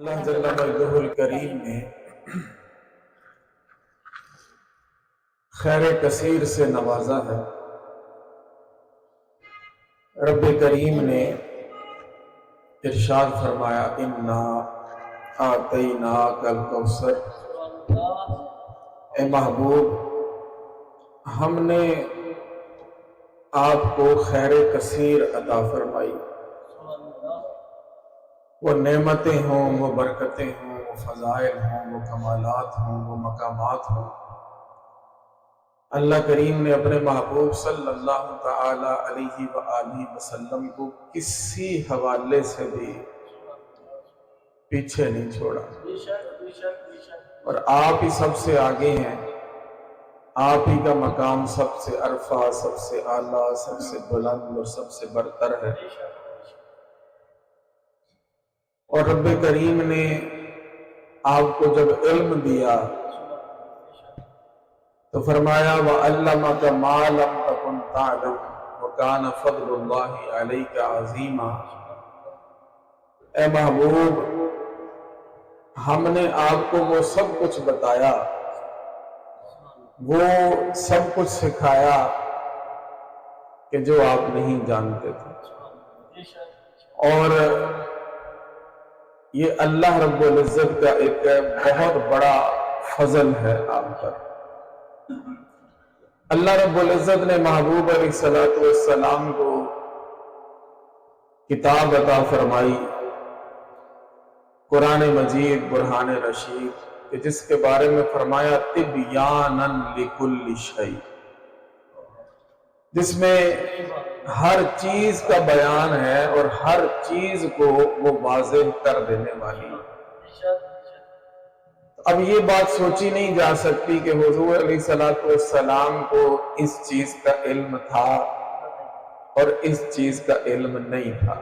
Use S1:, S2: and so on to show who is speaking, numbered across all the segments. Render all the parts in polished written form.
S1: اللہ جل مجدہ الکریم نے خیر کثیر سے نوازا ہے۔ رب کریم نے ارشاد فرمایا انا آتیناک الکوثر، اے محبوب ہم نے آپ کو خیر کثیر عطا فرمائی، وہ نعمتیں ہوں، وہ برکتیں ہوں، وہ فضائل ہوں، وہ کمالات ہوں، وہ مقامات ہوں۔ اللہ کریم نے اپنے محبوب صلی اللہ تعالی علیہ وآلہ وسلم کو کسی حوالے سے بھی پیچھے نہیں چھوڑا، اور آپ ہی سب سے آگے ہیں، آپ ہی کا مقام سب سے عرفہ، سب سے اعلیٰ، سب سے بلند اور سب سے برتر ہے۔ اور رب کریم نے آپ کو جب علم دیا تو فرمایا وَعَلَّمَكَ مَا لَمْ تَكُنْ تَعْلَمْ وَكَانَ فَضْلُ اللَّهِ عَلَيْكَ عَظِيمًا۔ اے محبوب ہم نے آپ کو وہ سب کچھ بتایا، وہ سب کچھ سکھایا کہ جو آپ نہیں جانتے تھے، اور یہ اللہ رب العزت کا ایک بہت بڑا فضل ہے آپ پر۔ اللہ رب العزت نے محبوب علیہ السلام کو کتاب عطا فرمائی، قرآن مجید برہان رشید، کہ جس کے بارے میں فرمایا تبیانا لکل شیء، جس میں ہر چیز کا بیان ہے اور ہر چیز کو وہ واضح کر دینے والی۔ اب یہ بات سوچی نہیں جا سکتی کہ حضور علیہ السلام کو اس چیز کا علم تھا اور اس چیز کا علم نہیں تھا۔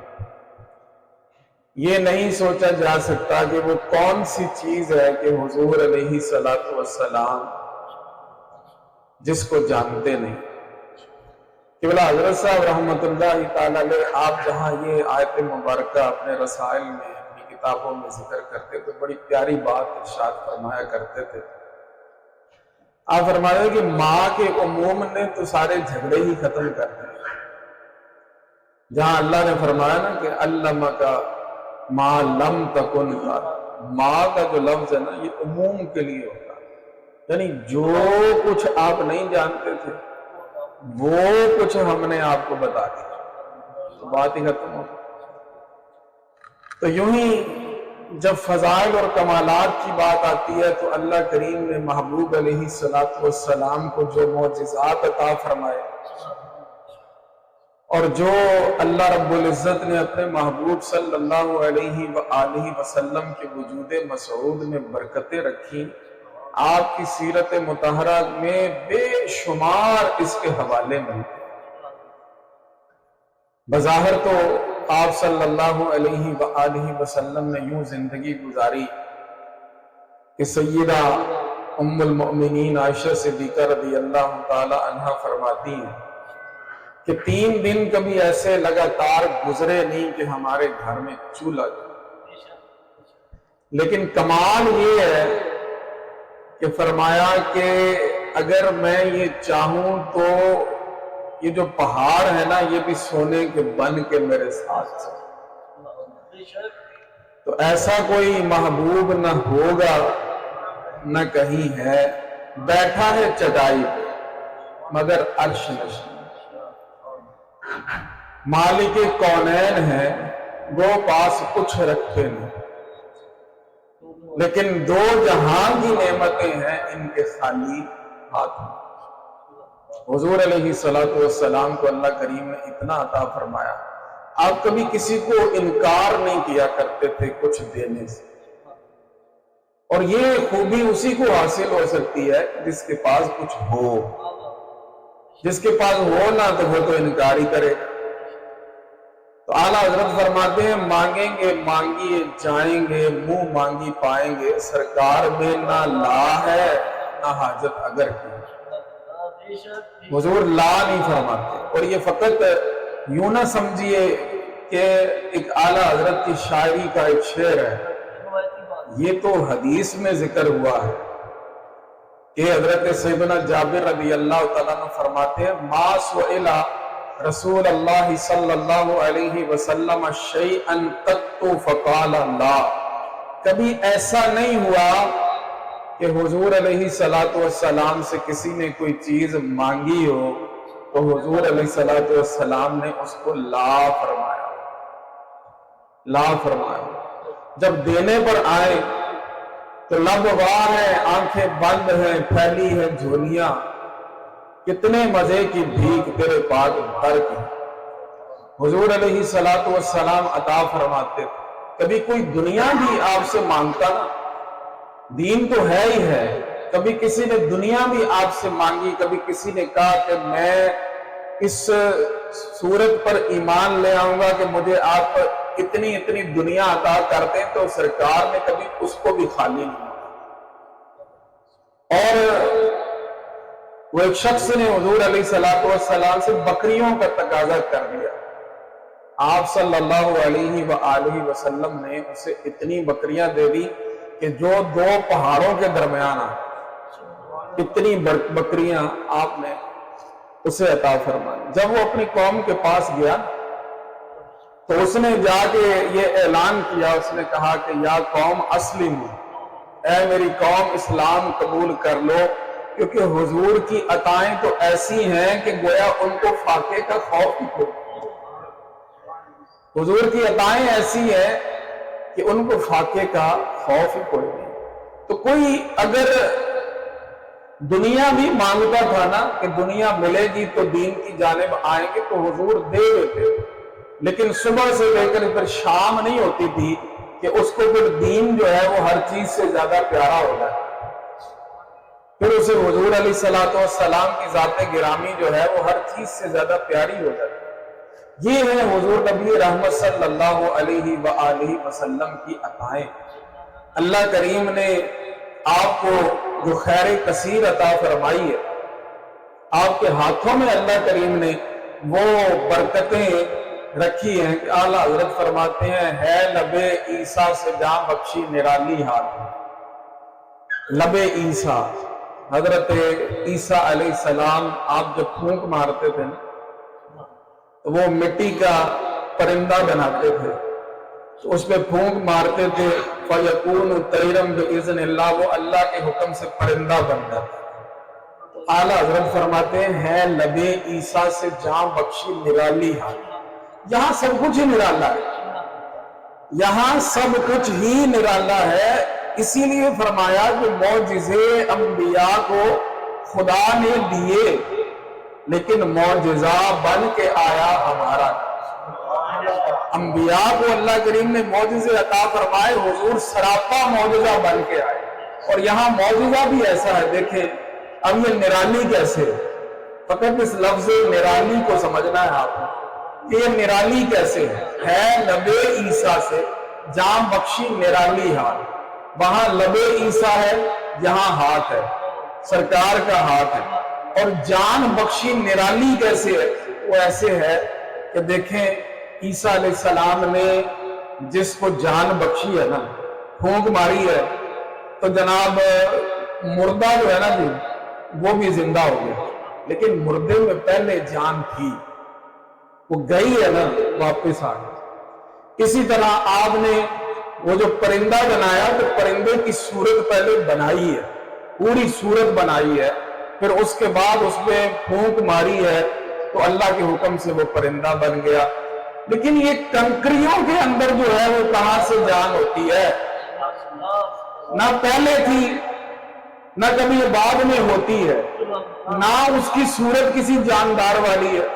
S1: یہ نہیں سوچا جا سکتا کہ وہ کون سی چیز ہے کہ حضور علیہ السلام جس کو جانتے نہیں۔ قبلہ حضرت صاحب رحمۃ اللہ تعالی علیہ آپ جہاں یہ آیت مبارکہ اپنے رسائل میں اپنی کتابوں میں ذکر کرتے تو بڑی پیاری بات ارشاد فرمایا کرتے تھے۔ آپ فرماتے کہ ماں کے عموم نے تو سارے جھگڑے ہی ختم کر دیے۔ جہاں اللہ نے فرمایا نا کہ علمک ما لم تکن، ماں کا جو لفظ ہے نا یہ عموم کے لیے ہوتا ہے، یعنی جو کچھ آپ نہیں جانتے تھے وہ کچھ ہم نے آپ کو بتا دیا، تو بات ہی ختم ہو۔ تو یوں ہی جب فضائل اور کمالات کی بات آتی ہے تو اللہ کریم نے محبوب علیہ السلام کو جو معجزات عطا فرمائے، اور جو اللہ رب العزت نے اپنے محبوب صلی اللہ علیہ وآلہ وسلم کے وجود مسعود میں برکتیں رکھی، آپ کی سیرت مطہرہ میں بے شمار اس کے حوالے ملتے ہیں۔ بظاہر تو آپ صلی اللہ علیہ وآلہ وسلم نے یوں زندگی گزاری کہ سیدہ ام المؤمنین عائشہ صدیقہ رضی اللہ تعالی عنہا فرماتی ہیں کہ 3 دن کبھی ایسے لگاتار گزرے نہیں کہ ہمارے گھر میں چولہا جلا۔ لیکن کمال یہ ہے کہ فرمایا کہ اگر میں یہ چاہوں تو یہ جو پہاڑ ہے نا یہ بھی سونے کے بن کے میرے ساتھ چلے۔ تو ایسا کوئی محبوب نہ ہوگا نہ کہیں ہے، بیٹھا ہے چٹائی پہ مگر عرش نشین، مالک کونین ہے وہ پاس کچھ رکھے نہیں، لیکن 2 جہاں کی نعمتیں ہیں ان کے خالی ہاتھ میں۔ حضور علیہ السلام کو اللہ کریم نے اتنا عطا فرمایا، آپ کبھی کسی کو انکار نہیں کیا کرتے تھے کچھ دینے سے، اور یہ خوبی اسی کو حاصل ہو سکتی ہے جس کے پاس کچھ ہو۔ جس کے پاس ہو نہ تو وہ تو انکار ہی کرے۔ تو اعلیٰ حضرت فرماتے ہیں مانگیں گے مانگیے جائیں گے، منہ مانگی پائیں گے، سرکار میں نہ لا ہے نہ حاجت اگر کی۔ حضور لا نہیں فرماتے، اور یہ فقط یوں نہ سمجھیے کہ ایک اعلیٰ حضرت کی شاعری کا ایک شعر ہے یہ تو حدیث میں ذکر ہوا ہے کہ حضرت سیدنا جابر رضی اللہ تعالیٰ عنہ فرماتے ہیں ما سئل رسول اللہ صلی اللہ علیہ وسلم شیئا قط فقال لا، کبھی ایسا نہیں ہوا کہ حضور علیہ السلام سے کسی نے کوئی چیز مانگی ہو تو حضور علیہ السلام نے اس کو لا فرمایا، لا فرمایا۔ جب دینے پر آئے تو لب واہ ہے، آنکھیں بند ہیں، پھیلی ہے جھولیاں، کتنے مزے کی بھیک تیرے پاک بھر کی، حضور علیہ السلام عطا فرماتے تھے۔ کبھی کوئی دنیا بھی آپ سے مانگتا نا، دین تو ہے ہی ہے، کبھی کسی نے دنیا بھی آپ سے مانگی، کبھی کسی نے کہا کہ میں اس صورت پر ایمان لے آؤں گا کہ مجھے آپ اتنی اتنی دنیا عطا کرتے ہیں، تو سرکار نے کبھی اس کو بھی خالی نہیں کیا۔ اور وہ ایک شخص نے حضور علیہ السلام سے بکریوں کا تقاضا کر دیا، آپ صلی اللہ علیہ وآلہ وسلم نے اسے اتنی بکریاں دے دی کہ جو دو پہاڑوں کے درمیان اتنی بکریاں آپ نے اسے عطا فرمائی۔ جب وہ اپنی قوم کے پاس گیا تو اس نے جا کے یہ اعلان کیا، اس نے کہا کہ یا قوم اسلموا، اے میری قوم اسلام قبول کر لو، کیونکہ حضور کی عطائیں تو ایسی ہیں کہ گویا ان کو فاقے کا خوف ہی کوئی، حضور کی عطائیں ایسی ہیں کہ ان کو فاقے کا خوف ہی کوئی نہیں۔ تو کوئی اگر دنیا بھی مانگتا تھا نا کہ دنیا ملے گی تو دین کی جانب آئیں گے تو حضور دے دیتے، لیکن صبح سے لے کر پھر شام نہیں ہوتی تھی کہ اس کو پھر دین جو ہے وہ ہر چیز سے زیادہ پیارا ہو جائے، پھر اسے حضور علیہ السلام کی ذات گرامی جو ہے وہ ہر چیز سے زیادہ پیاری ہو جاتی۔ یہ ہے حضور نبی رحمت صلی اللہ علیہ وآلہ وسلم کی عطائیں۔ اللہ کریم نے آپ کو جو خیر کثیر عطا فرمائی ہے، آپ کے ہاتھوں میں اللہ کریم نے وہ برکتیں رکھی ہیں کہ اعلیٰ حضرت فرماتے ہیں ہے لب عیسیٰ سے جاں بخشی نرالی ہاتھ۔ لب عیسیٰ، حضرت عیسیٰ علیہ السلام آپ جب پھونک مارتے تھے تو وہ مٹی کا پرندہ بناتے تھے، تو اس پہ پھونک مارتے تھے فَيَكُونُ طَيْرًا بِإِذْنِ اللَّهِ، وہ اللہ کے حکم سے پرندہ بن جاتا۔ اعلیٰ حضرت فرماتے ہیں ہے لب عیسیٰ سے جاں بخشی نرالی ہاتھ۔ یہاں سب کچھ ہی نرالا ہے، یہاں سب کچھ ہی نرالا ہے، اسی لیے فرمایا کہ معجزے انبیاء کو خدا نے دیے لیکن معجزہ بن کے آیا ہمارا۔ انبیاء کو اللہ کریم نے معجزے عطا فرمائے، حضور سراپا معجزہ بن کے آئے، اور یہاں معجزہ بھی ایسا ہے۔ دیکھیں اب یہ نرالی کیسے، فقط اس لفظ نرالی کو سمجھنا ہے آپ نے کہ یہ نرالی کیسے ہے لب عیسیٰ سے جاں بخشی نرالی ہاتھ۔ وہاں لب عیسیٰ ہے، یہاں ہاتھ ہے، سرکار کا ہاتھ ہے۔ اور جان بخشی نرالی کیسے ہے، وہ ایسے ہے کہ دیکھیں عیسیٰ علیہ السلام نے جس کو جان بخشی ہے نا، پھونک ماری ہے، تو جناب مردہ جو ہے نا جی وہ بھی زندہ ہو گیا، لیکن مردے میں پہلے جان تھی، وہ گئی ہے نا واپس آ گئی۔ اسی طرح آپ نے وہ جو پرندہ بنایا تو پرندے کی صورت پہلے بنائی ہے، پوری صورت بنائی ہے، پھر اس کے بعد اس پہ پھونک ماری ہے تو اللہ کے حکم سے وہ پرندہ بن گیا۔ لیکن یہ کنکریوں کے اندر جو ہے وہ کہاں سے جان ہوتی ہے، نہ پہلے تھی نہ کبھی بعد میں ہوتی ہے، نہ اس کی صورت کسی جاندار والی ہے،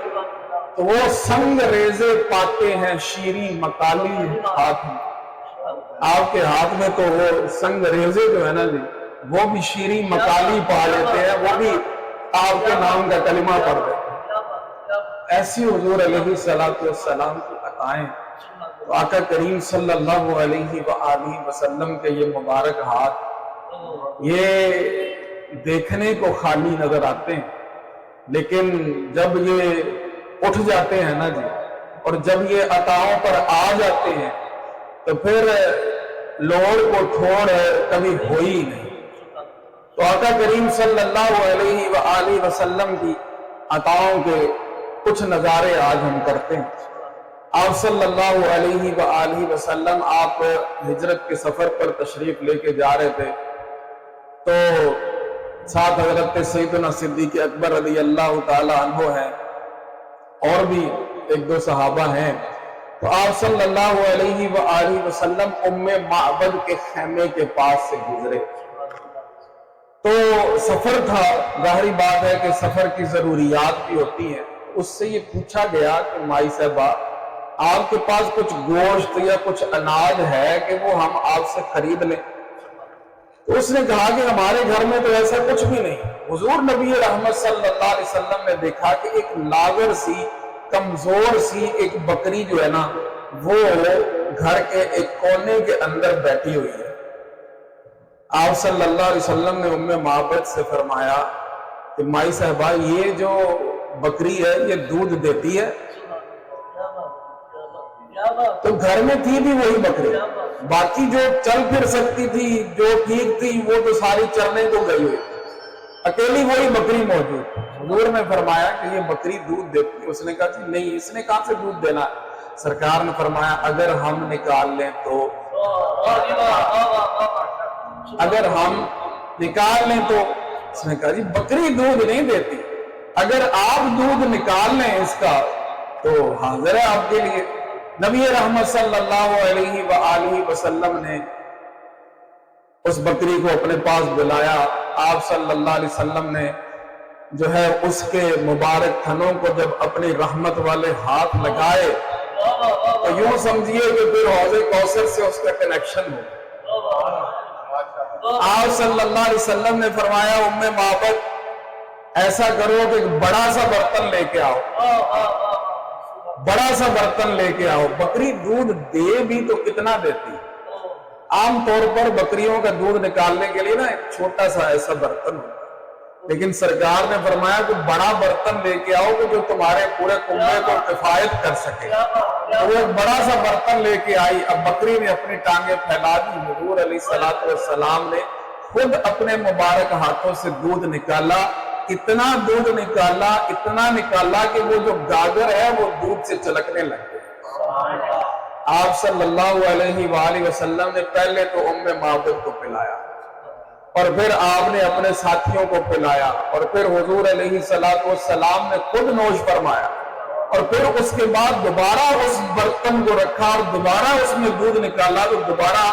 S1: تو وہ سنگ ریزے پاتے ہیں شیریں مکالی ہاتھ میں۔ آپ کے ہاتھ میں تو وہ سنگ ریزے جو ہے نا جی وہ بھی شیریں مکالی پا لیتے ہیں، وہ بھی آپ کے نام کا کلمہ پڑھ دیتے ہیں۔ ایسی حضور علیہ السلام کی عطائیں، تو آقا کریم صلی اللہ علیہ وآلہ وسلم کے یہ مبارک ہاتھ یہ دیکھنے کو خالی نظر آتے ہیں، لیکن جب یہ اٹھ جاتے ہیں نا جی، اور جب یہ عطاؤں پر آ جاتے ہیں تو پھر लोड़ को छोड़ कभी हो ही नहीं। तो आका करीम सल्लल्लाहु अलैहि वसल्लम की अताओं के कुछ नज़ारे आज हम करते हैं। आप सल्लल्लाहु अलैहि वसल्लम आप हिजरत के सफर पर तशरीफ लेके जा रहे थे, तो साथ हजरत सैयदना सिद्दीक़ अकबर रज़ी अल्लाह ताला अन्हु हैं और भी एक दो सहाबा हैं। तो आप सल्लल्लाहु अलैहि वसल्लम उम्मे माबद के खैमे के पास से गुजरे। तो सफर था, जाहिर बात है कि सफर की जरूरियात भी होती हैं। उससे ये पूछा गया कि माई साहबा आपके पास कुछ गोश्त या कुछ अनाज है कि वो हम आपसे खरीद लें? तो उसने कहा कि हमारे घर में तो ऐसा कुछ भी नहीं। हुजूर नबी रहमत सल्लल्लाहु अलैहि वसल्लम ने देखा कि एक लागर सी, कमजोर सी एक बकरी जो है ना, वो घर के एक कोने के अंदर बैठी हुई है। आप सल्लल्लाहु अलैहि वसल्लम ने उम्मे माबद से फरमाया कि माई साहबा ये जो बकरी है ये दूध देती है? तो घर में थी भी वही बकरी, बाकी जो चल फिर सकती थी, जो ठीक थी, वो तो सारी चरने को गई हुई, अकेली वही बकरी मौजूद। हुजूर ने फरमाया कि ये बकरी दूध देती है? उसने कहा जी नहीं, इसने कहां से दूध देना? सरकार ने फरमाया अगर हम निकाल लें तो, अगर हम निकाल लें तो। उसने कहा जी बकरी दूध नहीं देती, अगर आप दूध निकाल लें इसका तो हाजिर है आपके लिए। नबी रहमत सल्लल्लाहु अलैहि वसल्लम ने उस बकरी को अपने पास बुलाया। आप सल्लल्लाहु अलैहि वसल्लम ने जो है उसके मुबारक थनों को जब अपनी रहमत वाले हाथ लगाए तो यूं समझिए कि फिर हौज़े कौसर से उसका कनेक्शन हो। आप सल्लल्लाहु अलैहि वसल्लम ने फरमाया उम्मे माबद ऐसा करो कि बड़ा सा बर्तन लेके आओ, बड़ा सा बर्तन लेके आओ। बकरी दूध दे भी तो कितना देती? आमतौर पर बकरियों का दूध निकालने के लिए ना एक छोटा सा ऐसा बर्तन होता है, लेकिन सरकार ने फरमाया कि बड़ा बर्तन लेके आओ कि जो तुम्हारे पूरे कुंबे को किफायत कर सके। तो वो एक बड़ा सा बर्तन लेके आई। अब बकरी ने अपनी टांगे फैला दी। हुजूर अलैहिस्सलातु वस्सलाम ने खुद अपने मुबारक हाथों से दूध निकाला। इतना दूध निकाला, इतना निकाला कि वो जो गागर है वो दूध से छलकने लग गई। आप सल्लल्लाहु अलैहि वसल्लम ने पहले तो उम्मे माबद को पिलाया और फिर आपने अपने साथियों को पिलाया और फिर हुजूर अलैहिस्सलातु वस्सलाम ने खुद नोश फरमाया और फिर उसके बाद दोबारा उस बर्तन को रखा और दोबारा उसमें दूध निकाला तो दोबारा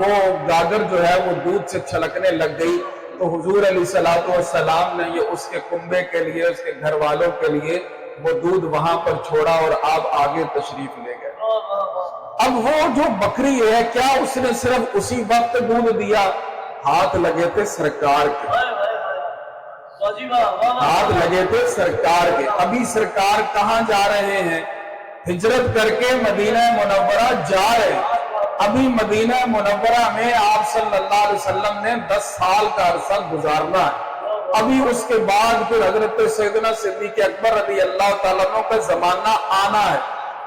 S1: वो गागर जो है वो दूध से छलकने लग गई। तो हुजूर अलैहिस्सलातु वस्सलाम ने ये उसके कुंबे के लिए, उसके घर वालों के लिए वो दूध वहां पर छोड़ा और आप आगे तशरीफ ले गए। अब वो जो बकरी है, क्या उसने सिर्फ उसी वक्त दूध दिया? हाथ लगे थे सरकार के, हाथ लगे थे सरकार के। अभी सरकार कहां जा रहे हैं? हिजरत करके मदीना मुनव्वरा जा रहे हैं। अभी मदीना मुनव्वरा में आप सल्लल्लाहु अलैहि वसल्लम ने 10 साल का अरसा गुजारना है। अभी उसके बाद फिर हजरत सैयदना सिद्दीक़ अकबर रज़ी अल्लाह ताला अन्हु का जमाना आना है।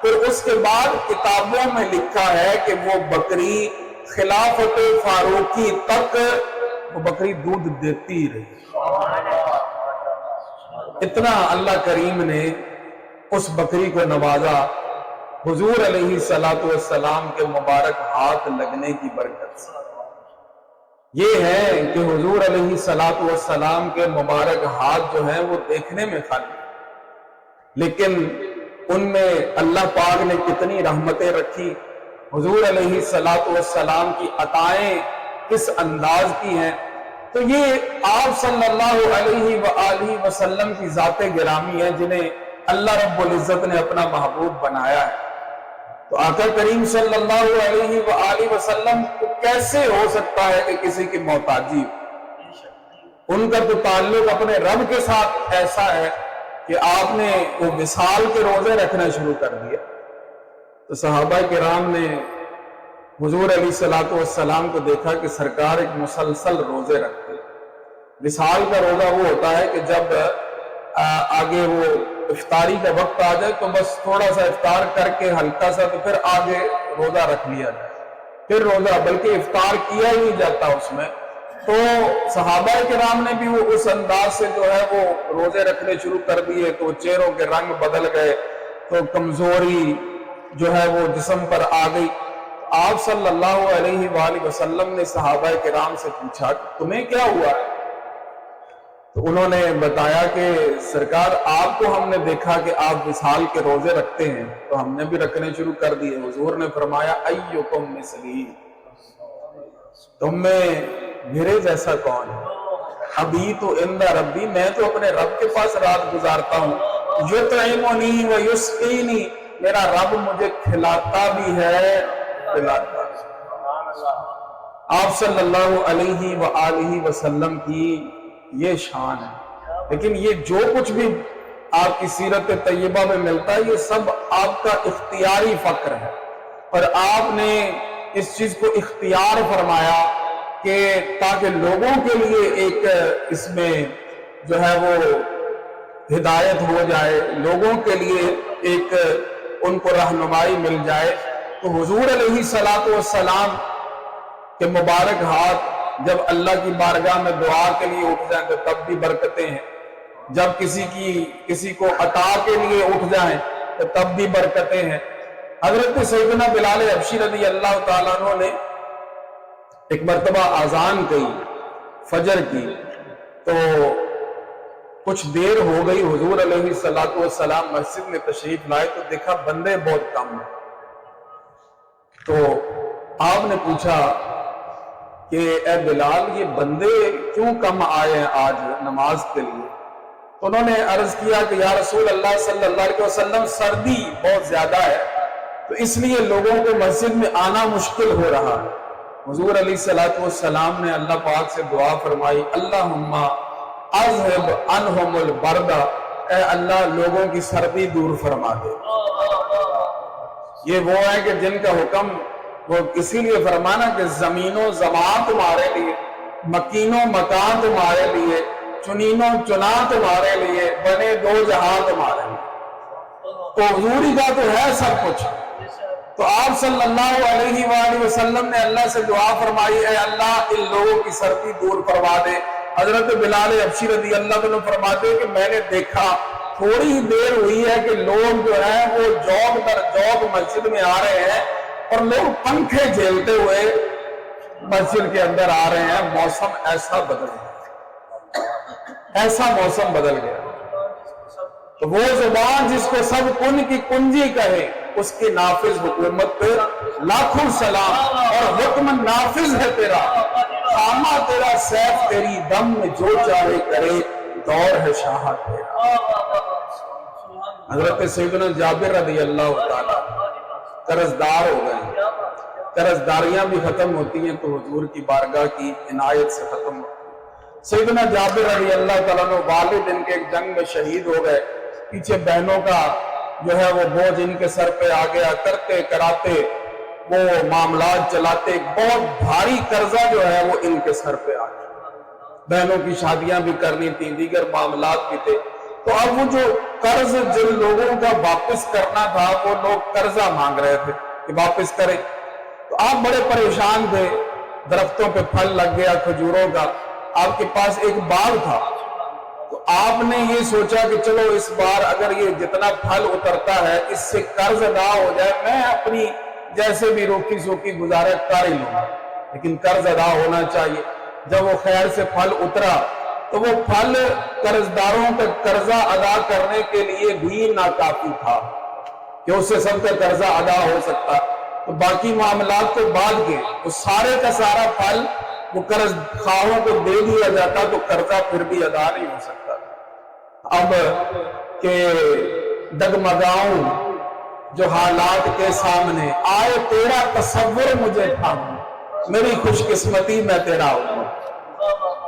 S1: फिर उसके बाद किताबों में लिखा है कि वो बकरी खिलाफत फारूकी तक वो बकरी दूध देती रही। इतना अल्लाह करीम ने उस बकरी को नवाजा हुजूर अलैहिस्सलातु वस्सलाम के मुबारक हाथ लगने की बरकत से। ये है कि हुजूर अलैहिस्सलातु वस्सलाम के मुबारक हाथ जो हैं वो देखने में खाली, लेकिन उनमें अल्लाह पाक ने कितनी रहमतें रखी। हुजूर अलैहिस्सलातु वस्सलाम की अताएं किस अंदाज की हैं। तो ये आप सल्लल्लाहु अलैहि वसल्लम की ज़ाते गिरामी है जिन्हें अल्लाह रब्बुल इज़्ज़त ने अपना महबूब बनाया है। तो आका करीम सल्लल्लाहु अलैहि वसल्लम को कैसे हो सकता है कि किसी की मोहताजी? उनका तो ताल्लुक अपने रब के साथ ऐसा है कि आपने वो विसाल के रोजे रखना शुरू कर दिया। तो सहाबा किराम ने हुजूर अलैहिस्सलातु वस्सलाम को देखा कि सरकार एक मुसलसल रोजे रखते। विसाल का रोजा वो होता है कि जब आगे वो इफ्तारी का वक्त आ जाए तो बस थोड़ा सा इफ्तार करके हल्का सा तो फिर आगे रोजा रख लिया जाए। फिर रोजा, बल्कि इफ्तार किया ही नहीं जाता उसमें। तो सहाबा किराम ने भी वो उस अंदाज से जो है वो रोजे रखने शुरू कर दिए, तो चेहरों के रंग बदल गए, तो कमजोरी जो है वो जिस्म पर आ गई। आप सल्लल्लाहु अलैहि वसल्लम ने सहाबा किराम से पूछा तुम्हें क्या हुआ है? तो उन्होंने बताया कि सरकार आपको हमने देखा कि आप विसाल के रोजे रखते हैं, तो हमने भी रखने शुरू कर दिए। हुजूर ने फरमाया अय्युकुम मिसली, तुम में मेरे जैसा कौन है? अभी तो इंदा रब्बी, मैं तो अपने रब के पास रात गुजारता हूँ। युतइमुनी व युस्कीनी, मेरा रब मुझे खिलाता भी है पिलाता भी। आप सल्लल्लाहु अलैहि व आलिहि वसल्लम की ये शान है। लेकिन ये जो कुछ भी आपकी सीरत तैयबा में मिलता है, ये सब आपका इख्तियारी फक्र है, और आपने इस चीज को इख्तियार फरमाया कि ताकि लोगों के लिए एक इसमें जो है वो हिदायत हो जाए, लोगों के लिए एक उनको रहनुमाई मिल जाए। तो हुजूर अलैहि सलातो वस्सलाम के मुबारक हाथ जब अल्लाह की बारगाह में दुआ के लिए उठ जाए तो तब भी बरकतें हैं, जब किसी को अता के लिए उठ जाए तो तब भी बरकतें हैं। हजरत सैयदना बिलाल हबशी रज़ी अल्लाह ताला अन्हु ने एक मर्तबा आजान कही फजर की, तो कुछ देर हो गई, हुजूर अलैहि सलातो वस्सलाम मस्जिद में तशरीफ लाए तो देखा बंदे बहुत कम हैं। तो आपने पूछा कि ए बिलाल, ये बंदे क्यों कम आए हैं आज नमाज के लिए? तो उन्होंने अर्ज किया कि या रसूल अल्लाह सल्लल्लाहु अलैहि वसल्लम, सर्दी बहुत ज्यादा है तो इसलिए लोगों को मस्जिद में आना मुश्किल हो रहा है। हुजूर अलैहि सलातो वस्सलाम ने अल्लाह पाक से दुआ फरमाई, अल्लाहुम्मा अज़हिब अनहुमुल बर्दा, ए अल्लाह लोगों की सर्दी दूर फरमा दे। ये वो है कि जिनका हुक्म वो इसीलिए फरमाना कि जमीनो जमान तुम्हारे लिए, मकीनो मकान तुम्हारे लिए, चुनीनो चुना तुम्हारे लिए, बने दो जहां तुम्हारे लिए। तो हुजूरी का तो है सब कुछ। तो आप सल्लल्लाहु अलैहि वसल्लम ने अल्लाह से दुआ फरमाई, ऐ अल्लाह इन लोगों की सर्दी दूर करवा दे। हजरत बिलाल हबशी रज़ी अल्लाह अन्हु फरमाते कि मैंने देखा थोड़ी ही देर हुई है कि लोग जो है वो जॉब दर जॉब मस्जिद में आ रहे हैं और लोग पंखे झेलते हुए मस्जिद के अंदर आ रहे हैं। मौसम ऐसा बदल गया, ऐसा मौसम बदल गया। तो वो जुबान जिसको सब कुन की कुंजी कहे, उसकी नाफिज हुकूमत पे लाखों सलाम, और हुक्म नाफिज है तेरा, खामा तेरा, सैफ तेरी, दम में जो चाहे करे, दौर है शाह तेरा। हजरत सैयदना जाबिर रज़ी अल्लाह ताला कर्जदार हो गए, कर्जदारियां भी खत्म होती हैं तो हुजूर की बारगाह की इनायत से खत्म होती है। सैयदना जाबिर रज़ी अल्लाह ताला अन्हु वालिद इनके एक जंग में शहीद हो गए, पीछे बहनों का जो है वो बोझ इनके सर पे आ गया, करते कराते वो मामलात चलाते बहुत भारी कर्जा जो है वो इनके सर पे आ गया। बहनों की शादियां भी करनी थी, दीगर मामलात भी थे। तो अब वो जो कर्ज जिन लोगों का वापस करना था वो लोग कर्जा मांग रहे थे कि वापस करें। तो आप बड़े परेशान थे, दरख्तों पे फल लग गया खजूरों का, आपके पास एक बाग था, तो आपने ये सोचा कि चलो इस बार अगर ये जितना फल उतरता है इससे कर्ज अदा हो जाए, मैं अपनी जैसे भी रोकी सोकी गुजारा कर ही लूंगा, लेकिन कर्ज अदा होना चाहिए। जब वो खैर से फल उतरा तो वो फल कर्जदारों का कर्जा अदा करने के लिए भी नाकाफी था कि उससे सबका कर्जा अदा हो सकता, तो बाकी मामलात को बाद के तो सारे का सारा फल वो कर्ज खाओं को दे दिया जाता तो कर्जा फिर भी अदा नहीं हो सकता। अब के डगमगाऊं जो हालात के सामने आए, तेरा तसव्वुर मुझे थामा, मेरी खुशकिस्मती मैं तेरा हूं।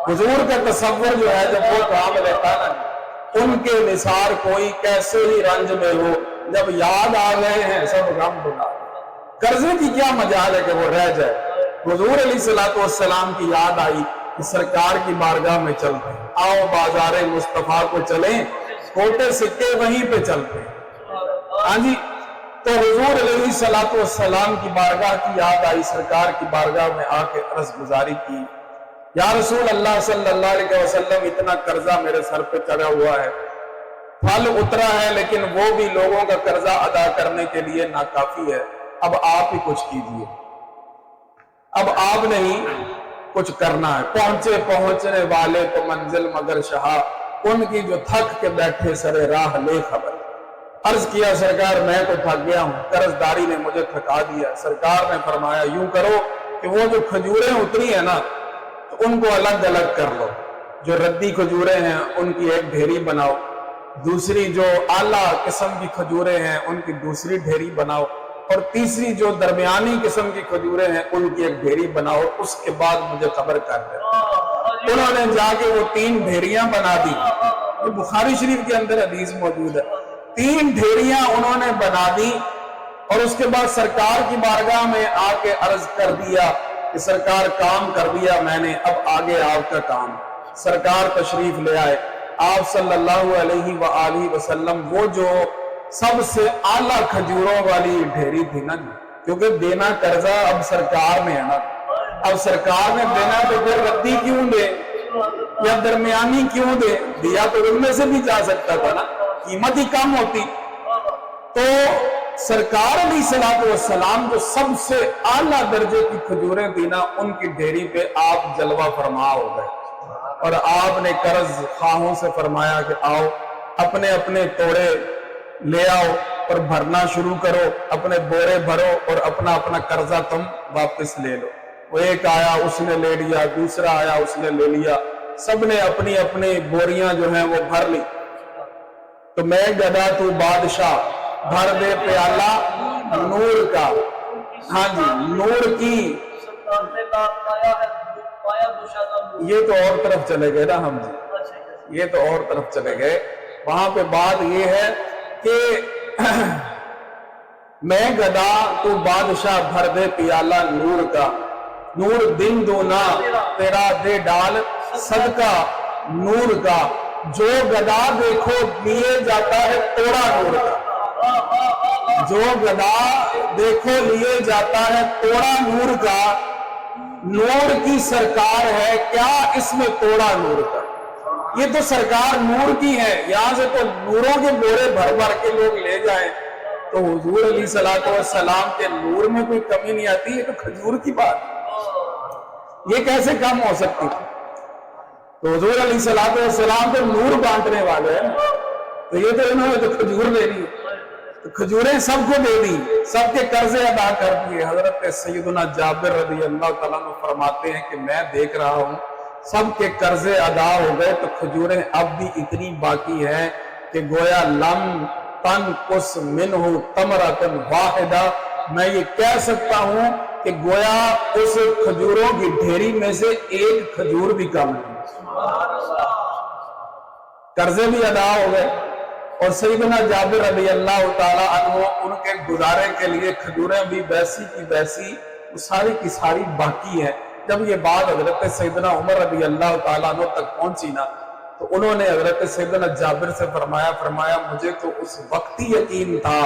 S1: हुजूर का तसव्वुर जो है जब वो काम लेता ना, उनके निसार कोई कैसे ही रंज में हो, जब याद आ गए हैं सब गम भुला। कर्जे की क्या मजाल है कि वो रह जाए। हुजूर अलैहिस्सलातु वस्सलाम की याद आई कि सरकार की बारगाह में चलते, आओ बाजारे मुस्तफा को चलें, खोटे सिक्के वहीं पे चलते। हाँ जी, تو हुजूर अलैहिस्सलाम की बारगाह की याद आई, सरकार की बारगाह में आके अर्ज गुजारी की, या रसूल अल्लाह सल्लल्लाहु अलैहि वसल्लम, इतना कर्जा मेरे सर पे चढ़ा हुआ है, फल उतरा है, लेकिन वो भी लोगों का कर्जा अदा करने के लिए नाकाफी है, अब आप ही कुछ कीजिए, अब आपने ही कुछ करना है। पहुंचने वाले तो मंजिल मगर शाह, उनकी जो थक के बैठे सरे राह ले खबर। अर्ज किया, सरकार मैं तो थक गया हूं, कर्जदारी ने मुझे थका दिया। सरकार ने फरमाया, यूं करो कि वो जो खजूरें उतरी है ना, तो उनको अलग अलग कर लो। जो रद्दी खजूरें हैं उनकी एक ढेरी बनाओ, दूसरी जो आला किस्म की खजूरें हैं उनकी दूसरी ढेरी बनाओ, और तीसरी जो दरमियानी किस्म की खजूरें हैं उनकी एक ढेरी बनाओ, उसके बाद मुझे खबर कर दे। उन्होंने जाके वो 3 ढेरियां बना दी। ये बुखारी शरीफ के अंदर हदीस मौजूद है। 3 ढेरियां उन्होंने बना दी और उसके बाद सरकार की बारगाह में आके अर्ज कर दिया कि सरकार काम कर दिया मैंने, अब आगे आपका काम। सरकार तशरीफ ले आए। आप सल्लल्लाहु अलैहि वसल्लम वो जो सबसे आला खजूरों वाली ढेरी थी ना जी, क्योंकि देना कर्जा अब सरकार ने है ना, अब सरकार ने देना तो फिर रद्दी क्यों दे या दरमियानी क्यों दे, दिया तो उनमें से भी जा सकता था ना, कीमत ही कम होती। तो सरकार अलैहिस्सलाम जो सबसे आला दर्जे की खजूरें थी ना, उनकी ढेरी पे आप जलवा फरमा हो गए और आपने कर्ज खाहों से फरमाया कि आओ अपने अपने तोड़े ले आओ और भरना शुरू करो, अपने बोरे भरो और अपना अपना कर्जा तुम वापस ले लो। वो एक आया उसने ले लिया, दूसरा आया उसने ले लिया, सबने अपनी अपनी बोरियां जो हैं वो भर ली। तो मैं गदा तू बादशाह, भर दे प्याला नूर का। हाँ जी, नूर की। ये तो और तरफ चले गए ना हम जी, ये तो और तरफ चले गए। वहां पे बात ये है कि मैं गदा तू बादशाह, भर दे पियाला नूर का। नूर दिन दूना तेरा दे डाल सदका नूर का। जो गदा देखो लिए जाता है तोड़ा नूर का। जो गदा देखो लिए जाता है तोड़ा नूर का। नूर की सरकार है क्या इसमें तोड़ा नूर का। ये तो सरकार नूर की है, यहां से तो नूरों के बोरे भर भर के लोग ले जाएं तो हुजूर अलैहिस्सलाम के नूर में कोई कमी नहीं आती। ये तो खजूर की बात, ये कैसे कम हो सकती थी। तो हुजूर अलैहिस्सलाम तो नूर बांटने वाले हैं, तो ये तो इन्होंने तो खजूर ले ली, तो खजूरें सबको दे दी, सबके कर्जे अदा कर दिए। हजरत सैयदना जाबिर रज़ी अल्लाह तआला अन्हु फरमाते हैं कि मैं देख रहा हूं सबके कर्जे अदा हो गए, तो खजूरें अब भी इतनी बाकी है कि गोया लम तन कुस मिनहु तमरतन वाहिदा। मैं ये कह सकता हूं कि गोया उस खजूरों की ढेरी में से एक खजूर भी कम नहीं। कर्जे भी अदा हो गए और सैयदना जाबिर रज़ी अल्लाह तआला अन्हु उनके गुजारे के लिए खजूरें भी वैसी की वैसी सारी की सारी बाकी है। जब ये बात हजरत सैयदना उमर रज़ी अल्लाह तआला अन्हु तक पहुंची ना, तो उन्होंने हजरत सैयदना जाबिर से फरमाया मुझे तो उस वक्त ही यकीन था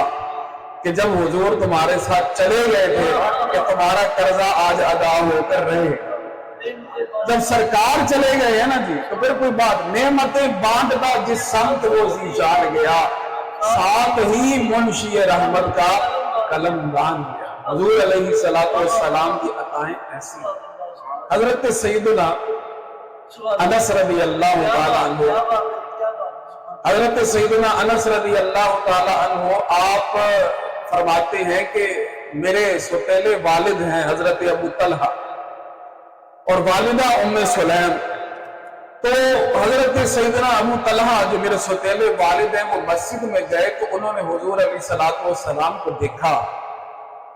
S1: कि जब हुजूर तुम्हारे साथ चले गए थे कि तुम्हारा कर्जा आज अदा होकर रहे। जब सरकार चले गए है ना जी, तो फिर कोई बात, नेमतें बांटता जिस संत वो जीशान गया, साथ ही मुंशी रहमत का कलम बांध गया। हुजूर अलैहिस्सलाम की अताएं ऐसी। हजरत सैयदना अनस रज़ी अल्लाह तआला अन्हु, हजरत सैयदना अनस रज़ी अल्लाह तआला अन्हु आप फरमाते हैं कि मेरे सौतेले वालिद हैं हजरत अबू तलहा और वालिदा उम्मे सुलैम। तो हजरत सैयदना अबू तलहा जो मेरे सौतेले वालिद हैं, वो मस्जिद में गए तो उन्होंने हुजूर अलैहिस्सलाम को देखा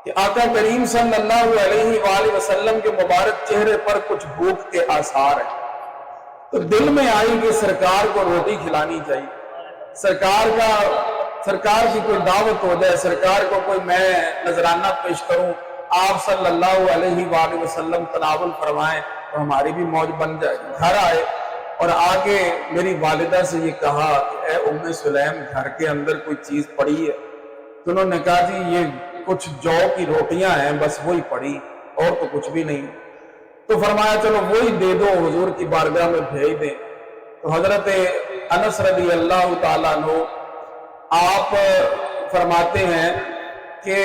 S1: कि आका करीम सल्लल्लाहु अलैहि वसल्लम के मुबारक चेहरे पर कुछ भूख के आसार हैं। तो दिल में आई कि सरकार को रोटी खिलानी चाहिए, सरकार की कोई दावत हो जाए, सरकार को कोई मैं नजराना पेश करूं, आप सल्लल्लाहु अलैहि वसल्लम तनावुल फरमाएं तो हमारी भी मौज बन जाएगी। घर आए और आके मेरी वालिदा से ये कहा कि ए उम्मे सुलैम, घर के अंदर कोई चीज पड़ी है। تو انہوں نے کہا جی یہ کچھ جو کی روٹیاں ہیں بس وہی پڑی اور تو کچھ بھی نہیں۔ تو فرمایا چلو وہی دے دو، حضور کی بارگاہ میں بھیج دیں۔ تو حضرت انس رضی اللہ تعالیٰ عنہ آپ فرماتے ہیں کہ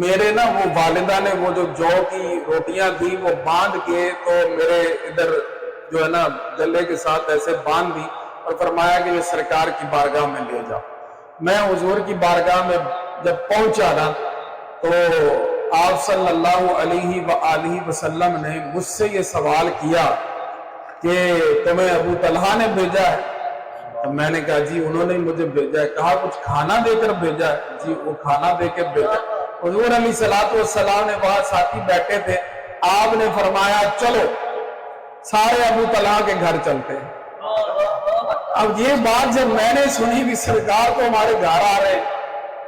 S1: میرے نا وہ والدہ نے وہ جو کی روٹیاں تھی وہ باندھ کے تو میرے ادھر جو ہے نا گلے کے ساتھ ایسے باندھ دی اور فرمایا کہ یہ سرکار کی بارگاہ میں لے جاؤ۔ میں حضور کی بارگاہ میں جب پہنچا نا تو آپ صلی اللہ علیہ وآلہ وسلم نے مجھ سے یہ سوال کیا کہ تمہیں ابو طلحہ نے بھیجا ہے؟ تو میں نے کہا جی انہوں نے مجھے بھیجا ہے۔ کہا کچھ کھانا دے کر بھیجا ہے؟ جی وہ کھانا دے کے بھیجا۔ حضور علیہ السلام نے وہاں ساتھی بیٹھے تھے، آپ نے فرمایا چلو سارے ابو طلحہ کے گھر چلتے ہیں۔ اب یہ بات جب میں نے سنی کہ سرکار تو ہمارے گھر آ رہے ہیں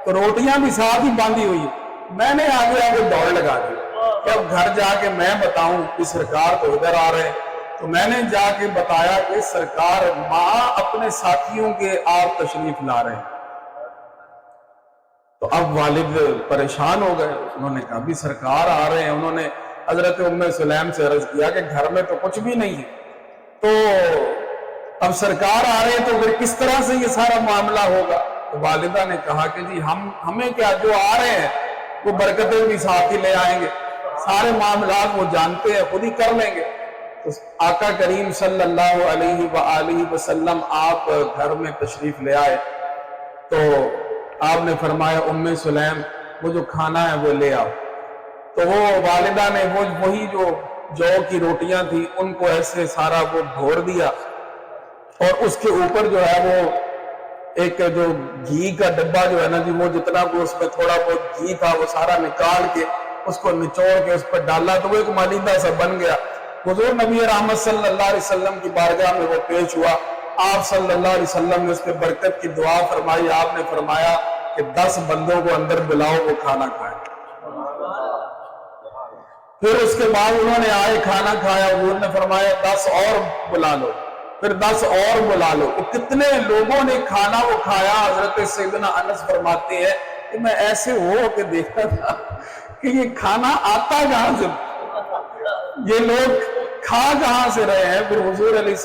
S1: تو روٹیاں بھی ساتھ ہی باندھی ہوئی ہیں، میں نے آگے آگے دوڑ لگا دی کہ اب گھر جا کے میں بتاؤں کہ سرکار تو ادھر آ رہے ہیں۔ تو میں نے جا کے بتایا کہ سرکار ماں اپنے ساتھیوں کے آپ تشریف لا رہے ہیں۔ تو اب والد پریشان ہو گئے، انہوں نے کہا بھی سرکار آ رہے ہیں۔ انہوں نے حضرت ام سلیم سے عرض کیا کہ گھر میں تو کچھ بھی نہیں ہے، تو اب سرکار آ رہے ہیں تو پھر کس طرح سے یہ سارا معاملہ ہوگا؟ تو والدہ نے کہا کہ جی ہمیں کیا، جو آ رہے ہیں وہ برکتیں بھی ساتھ ہی لے آئیں گے، سارے معاملات وہ جانتے ہیں، خود ہی کر لیں گے۔ تو آقا کریم صلی اللہ علیہ وآلہ وسلم آپ گھر میں تشریف لے آئے تو آپ نے فرمایا ام سلیم وہ جو کھانا ہے وہ لے آؤ۔ تو وہ والدہ نے وہی جو کی روٹیاں تھی ان کو ایسے سارا وہ بھور دیا اور اس کے اوپر جو ہے وہ ایک جو گھی کا ڈبہ جو ہے نا جی وہ جتنا کو اس میں تھوڑا بہت گھی تھا وہ سارا نکال کے اس کو نچوڑ کے اس پر ڈالا تو وہ ایک مالیدہ سا بن گیا۔ حضور نبی رحمت صلی اللہ علیہ وسلم کی بارگاہ میں وہ پیش ہوا، آپ صلی اللہ علیہ وسلم نے اس پہ برکت کی دعا فرمائی۔ آپ نے فرمایا کہ 10 بندوں کو اندر بلاؤ وہ کھانا کھائیں۔ پھر اس کے بعد انہوں نے آئے کھانا کھایا، حضور نے فرمایا 10 اور بلا لو، پھر 10 اور بلا لو۔ کتنے لوگوں نے کھانا وہ کھایا۔ حضرت سیدنا انس فرماتے ہیں کہ میں ایسے ہو کے دیکھتا تھا کہ یہ کھانا آتا کہاں سے، یہ لوگ کھا کہاں سے رہے ہیں۔ پھر حضور علیہ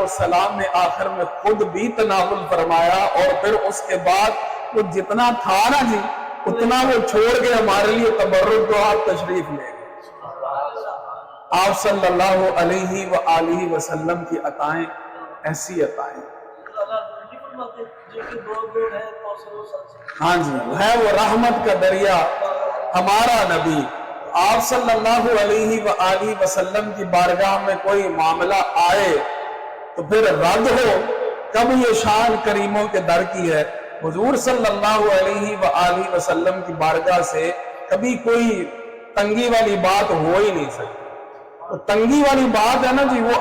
S1: السلام نے آخر میں خود بھی تناول فرمایا اور پھر اس کے بعد وہ جتنا تھا نا جی اتنا وہ چھوڑ کے ہمارے لیے تبرک تو آپ تشریف لے گئے۔ آپ صلی اللہ علیہ وآلہ وسلم کی عطائیں ایسی عطائیں، ہاں جی ہے وہ رحمت کا دریا ہمارا نبی۔ آپ صلی اللہ علیہ وآلہ وسلم کی بارگاہ میں کوئی معاملہ آئے تو پھر رد ہو، کب یہ شان کریموں کے در کی ہے۔ حضور صلی اللہ علیہ وآلہ وسلم کی بارگاہ سے کبھی کوئی تنگی والی بات ہو ہی نہیں سکتی۔ تو تنگی والی بات ہے نا جی وہ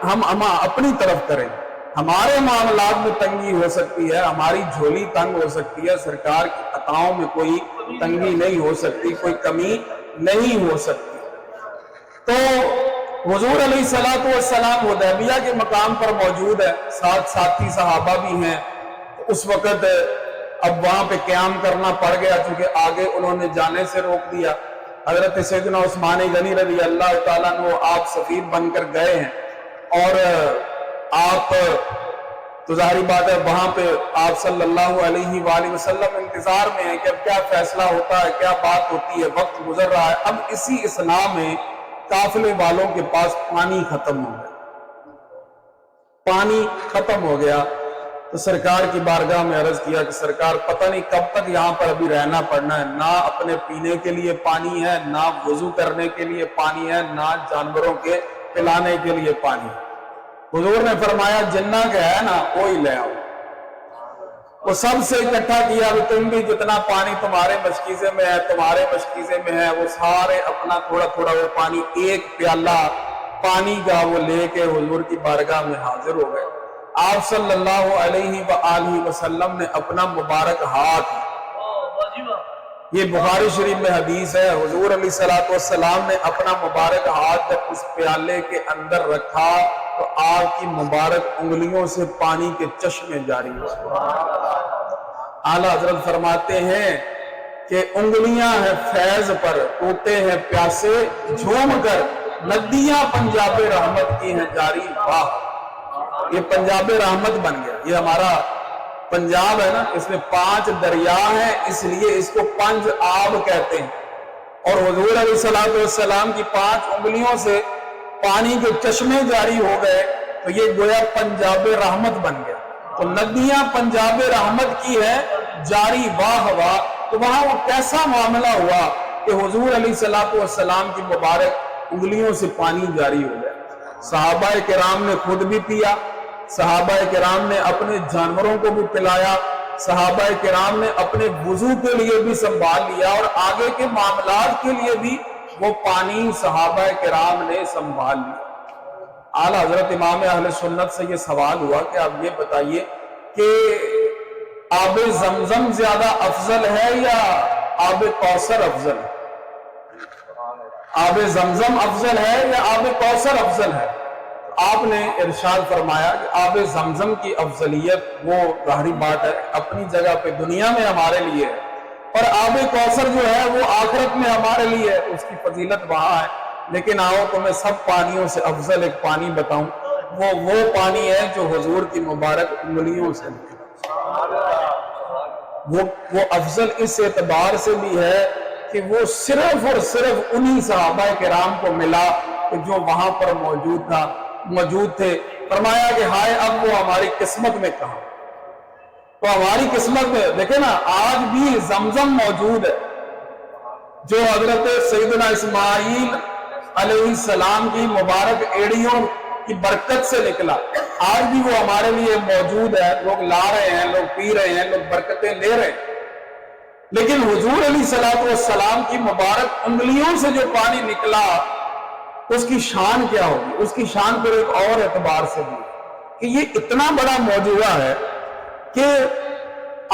S1: ہم اپنی طرف کریں، ہمارے معاملات میں تنگی ہو سکتی ہے، ہماری جھولی تنگ ہو سکتی ہے، سرکار کی عطاؤں میں کوئی تنگی نہیں ہو سکتی، کوئی کمی نہیں ہو سکتی۔ تو حضور علیہ السلام حدیبیہ کے مقام پر موجود ہے، ساتھ ساتھی صحابہ بھی ہیں۔ اس وقت اب وہاں پہ قیام کرنا پڑ گیا چونکہ آگے انہوں نے جانے سے روک دیا۔ حضرت سیدنا عثمان غنی رضی اللہ تعالیٰ عنہ آپ سفیر بن کر گئے ہیں اور آپ تو ظاہری بات ہے وہاں پہ آپ صلی اللہ علیہ وآلہ وسلم انتظار میں ہیں کہ اب کیا فیصلہ ہوتا ہے، کیا بات ہوتی ہے، وقت گزر رہا ہے۔ اب اسی اثناء میں قافلے والوں کے پاس پانی ختم ہو گیا، پانی ختم ہو گیا تو سرکار کی بارگاہ میں عرض کیا کہ سرکار پتہ نہیں کب تک یہاں پر ابھی رہنا پڑنا ہے، نہ اپنے پینے کے لیے پانی ہے، نہ وضو کرنے کے لیے پانی ہے، نہ جانوروں کے پلانے کے لیے پانی ہے۔ حضور نے فرمایا جنہ کے ہے نا وہی لے آؤ۔ وہ سب سے اکٹھا کیا کہ تم بھی جتنا پانی تمہارے مشکیزے میں ہے، تمہارے مشکیزے میں ہے، وہ سارے اپنا تھوڑا تھوڑا وہ پانی ایک پیالہ پانی کا وہ لے کے حضور کی بارگاہ میں حاضر ہو گئے۔ آپ صلی اللہ علیہ وآلہ وسلم نے اپنا مبارک ہاتھ، یہ بخاری شریف میں حدیث ہے، حضور علیہ السلام نے اپنا مبارک ہاتھ جب اس پیالے کے اندر رکھا تو آپ کی مبارک انگلیوں سے پانی کے چشمے جاری ہوئے۔ आला हजरत फरमाते हैं कि उंगलियां हैं फैज पर, टूटे हैं प्यासे झूम कर, नदियां पंजाब रहमत की हैं जारी। वाह, ये पंजाब रहमत बन गया। ये हमारा पंजाब है ना, इसमें 5 दरिया हैं, इसलिए इसको पंज आब कहते हैं। और हुजूर अलैहिस्सलाम की 5 उंगलियों से पानी के चश्मे जारी हो गए, तो ये गोया पंजाब रहमत बन गया। तो नदियां पंजाब रहमत की है जारी। वाह वाह। तो वहां वो कैसा मामला हुआ कि हुजूर अलैहिस्सलाम की मुबारक उंगलियों से पानी जारी हो गया। सहाबाए किराम ने खुद भी पिया, सहाबाए किराम ने अपने जानवरों को भी पिलाया, सहाबाए किराम ने अपने वुजू के लिए भी संभाल लिया, और आगे के मामलात के लिए भी वो पानी सहाबाए किराम ने संभाल लिया। आला हजरत इमाम अहले सुन्नत से ये सवाल हुआ कि आप ये बताइए कि आब जमजम ज्यादा अफजल है या आब कौसर अफजल है? आब जमजम अफजल है या आब कौसर अफजल है? आपने इरशाद फरमाया कि आब जमजम की अफजलियत वो ज़ाहिरी बात है अपनी जगह पे दुनिया में हमारे लिए है, और आब कौसर जो है वो आखिरत में हमारे लिए है, उसकी फजीलत वहां है। लेकिन आओ तो मैं सब पानियों से अफजल एक पानी बताऊं, वो पानी है जो हुजूर की मुबारक उंगलियों से वो अफजल इस एतबार से भी है कि वो सिर्फ और सिर्फ उन्हीं सहाबा किराम को मिला कि जो वहां पर मौजूद थे। फरमाया कि हाय अब वो हमारी किस्मत में कहां। तो हमारी किस्मत में देखे ना, आज भी जमजम मौजूद है जो हजरत सैयदना इस्माईल अलैहिस्सलाम की मुबारक एड़ियों की बरकत से निकला। आज भी वो हमारे लिए मौजूद है, लोग ला रहे हैं, लोग पी रहे हैं, लोग बरकतें ले रहे हैं। लेकिन हुजूर अलैहिस्सलाम की मुबारक उंगलियों से जो पानी निकला उसकी शान क्या होगी? उसकी शान पर एक और एतबार से भी कि ये इतना बड़ा मौजूदा है कि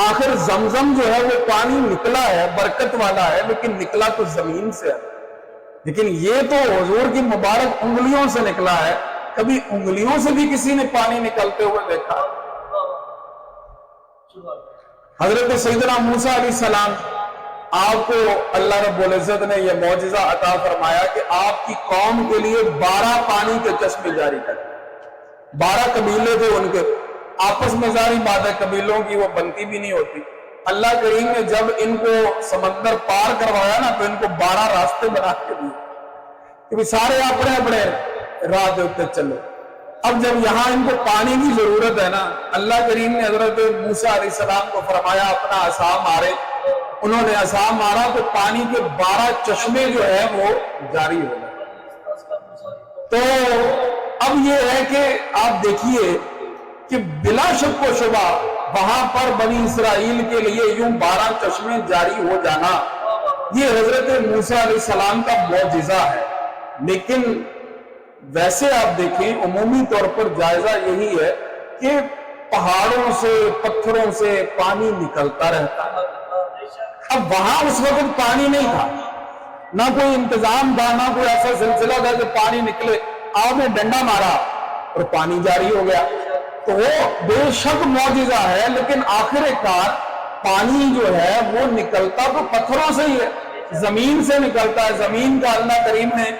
S1: आखिर जमजम जो है वो पानी निकला है, बरकत वाला है, लेकिन निकला तो जमीन से है। लेकिन ये तो हुजूर की मुबारक उंगलियों से निकला है। कभी उंगलियों से भी किसी ने पानी निकलते हुए देखा? हजरत सैयदना मूसा अलैहिस्सलाम, आपको अल्लाह रब्बुल इज्जत ने यह मौजिजा अता फरमाया कि आपकी कौम के लिए 12 पानी के चश्मे जारी कर। 12 कबीले थे उनके, आपस में जारी बात है कबीलों की वो बनती भी नहीं होती। अल्लाह करीम ने जब इनको समंदर पार करवाया ना, तो इनको 12 रास्ते बना के दिए कि सारे अपने अपने राह के ऊपर चलो। अब जब यहाँ इनको पानी की जरूरत है ना, अल्लाह करीम ने हजरत मूसा अलैहिस्सलाम को फरमाया अपना असा मारे। उन्होंने असा मारा तो पानी के 12 चश्मे जो है वो जारी हो गए। तो अब ये है कि आप देखिए कि बिला शक व शुबा वहां पर बनी इसराइल के लिए यूं 12 चश्मे जारी हो जाना, ये हजरत मूसा अलैहिस्सलाम का मौजिजा है। लेकिन वैसे आप देखें उमूमी तौर पर जायजा यही है कि पहाड़ों से पत्थरों से पानी निकलता रहता है। अब वहां उस वक्त पानी नहीं था, ना कोई इंतजाम था, ना कोई ऐसा सिलसिला था कि पानी निकले। आपने डंडा मारा और पानी जारी हो गया, तो वो बेशक मौजिजा है। लेकिन आखिरकार पानी जो है वो निकलता तो पत्थरों से ही है, जमीन से निकलता है। जमीन का अल्लाह करीम ने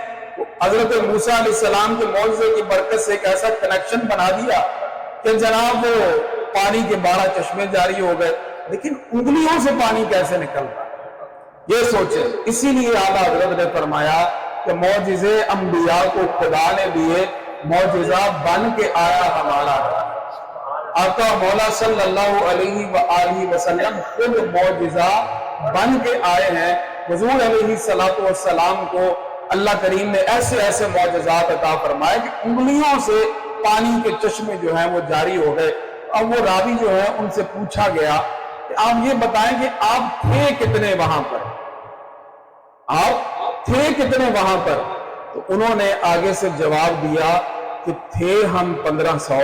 S1: हजरत मूसा अलैहिस्सलाम के मौजज़े की बरकत से एक ऐसा कनेक्शन बना दिया कि जनाब वो पानी के 12 चश्मे जारी हो गए। लेकिन उंगलियों से पानी कैसे निकलता, ये सोचे। इसीलिए आला हजरत ने फरमाया कि मौजिज़े अंबिया को खुदा ने दिए, मौजिजा बन के आया हमारा आका मौला सल्लल्लाहु अलैहि वसल्लम खुद मौजिजा बन के आए हैं। हुजूर अलैहिस्सलातु वस्सलाम को अल्लाह करीम ने ऐसे ऐसे मौजज़ात अता फरमाए कि उंगलियों से पानी के चश्मे जो हैं वो जारी हो गए। अब वो रावी जो है उनसे पूछा गया कि आप ये बताएं कि आप थे कितने वहां पर, आप थे कितने वहां पर? तो उन्होंने आगे से जवाब दिया कि थे हम 1500।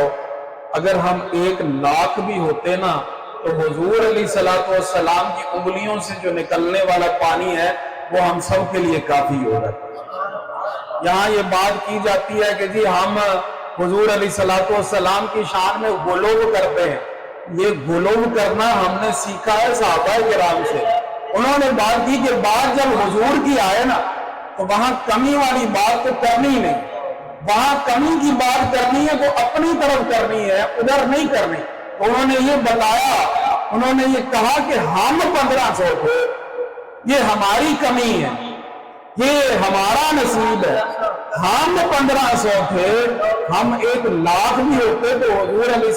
S1: अगर हम 1 लाख भी होते ना तो हुजूर अलैहिस्सलातु वस्सलाम की उंगलियों से जो निकलने वाला पानी है वो हम सब के लिए काफी होगा। यहाँ ये बात की जाती है कि जी हम हुजूर अलैहिस्सलातु वस्सलाम की शान में गुलूब करते हैं, یہ غلو کرنا ہم نے سیکھا ہے صحابہ کرام سے. انہوں نے بات کی کہ بات جب حضور کی آئے نا تو وہاں کمی والی بات تو کرنی ہی نہیں. وہاں کمی کی بات کرنی ہے تو اپنی طرف کرنی ہے, ادھر نہیں کرنی. تو انہوں نے یہ بتایا, انہوں نے یہ کہا کہ ہم 1500 تھے, یہ ہماری کمی ہے, یہ ہمارا نصیب ہے. ہم 1500 تھے, ہم 1,00,000 بھی ہوتے تو حضور علیہ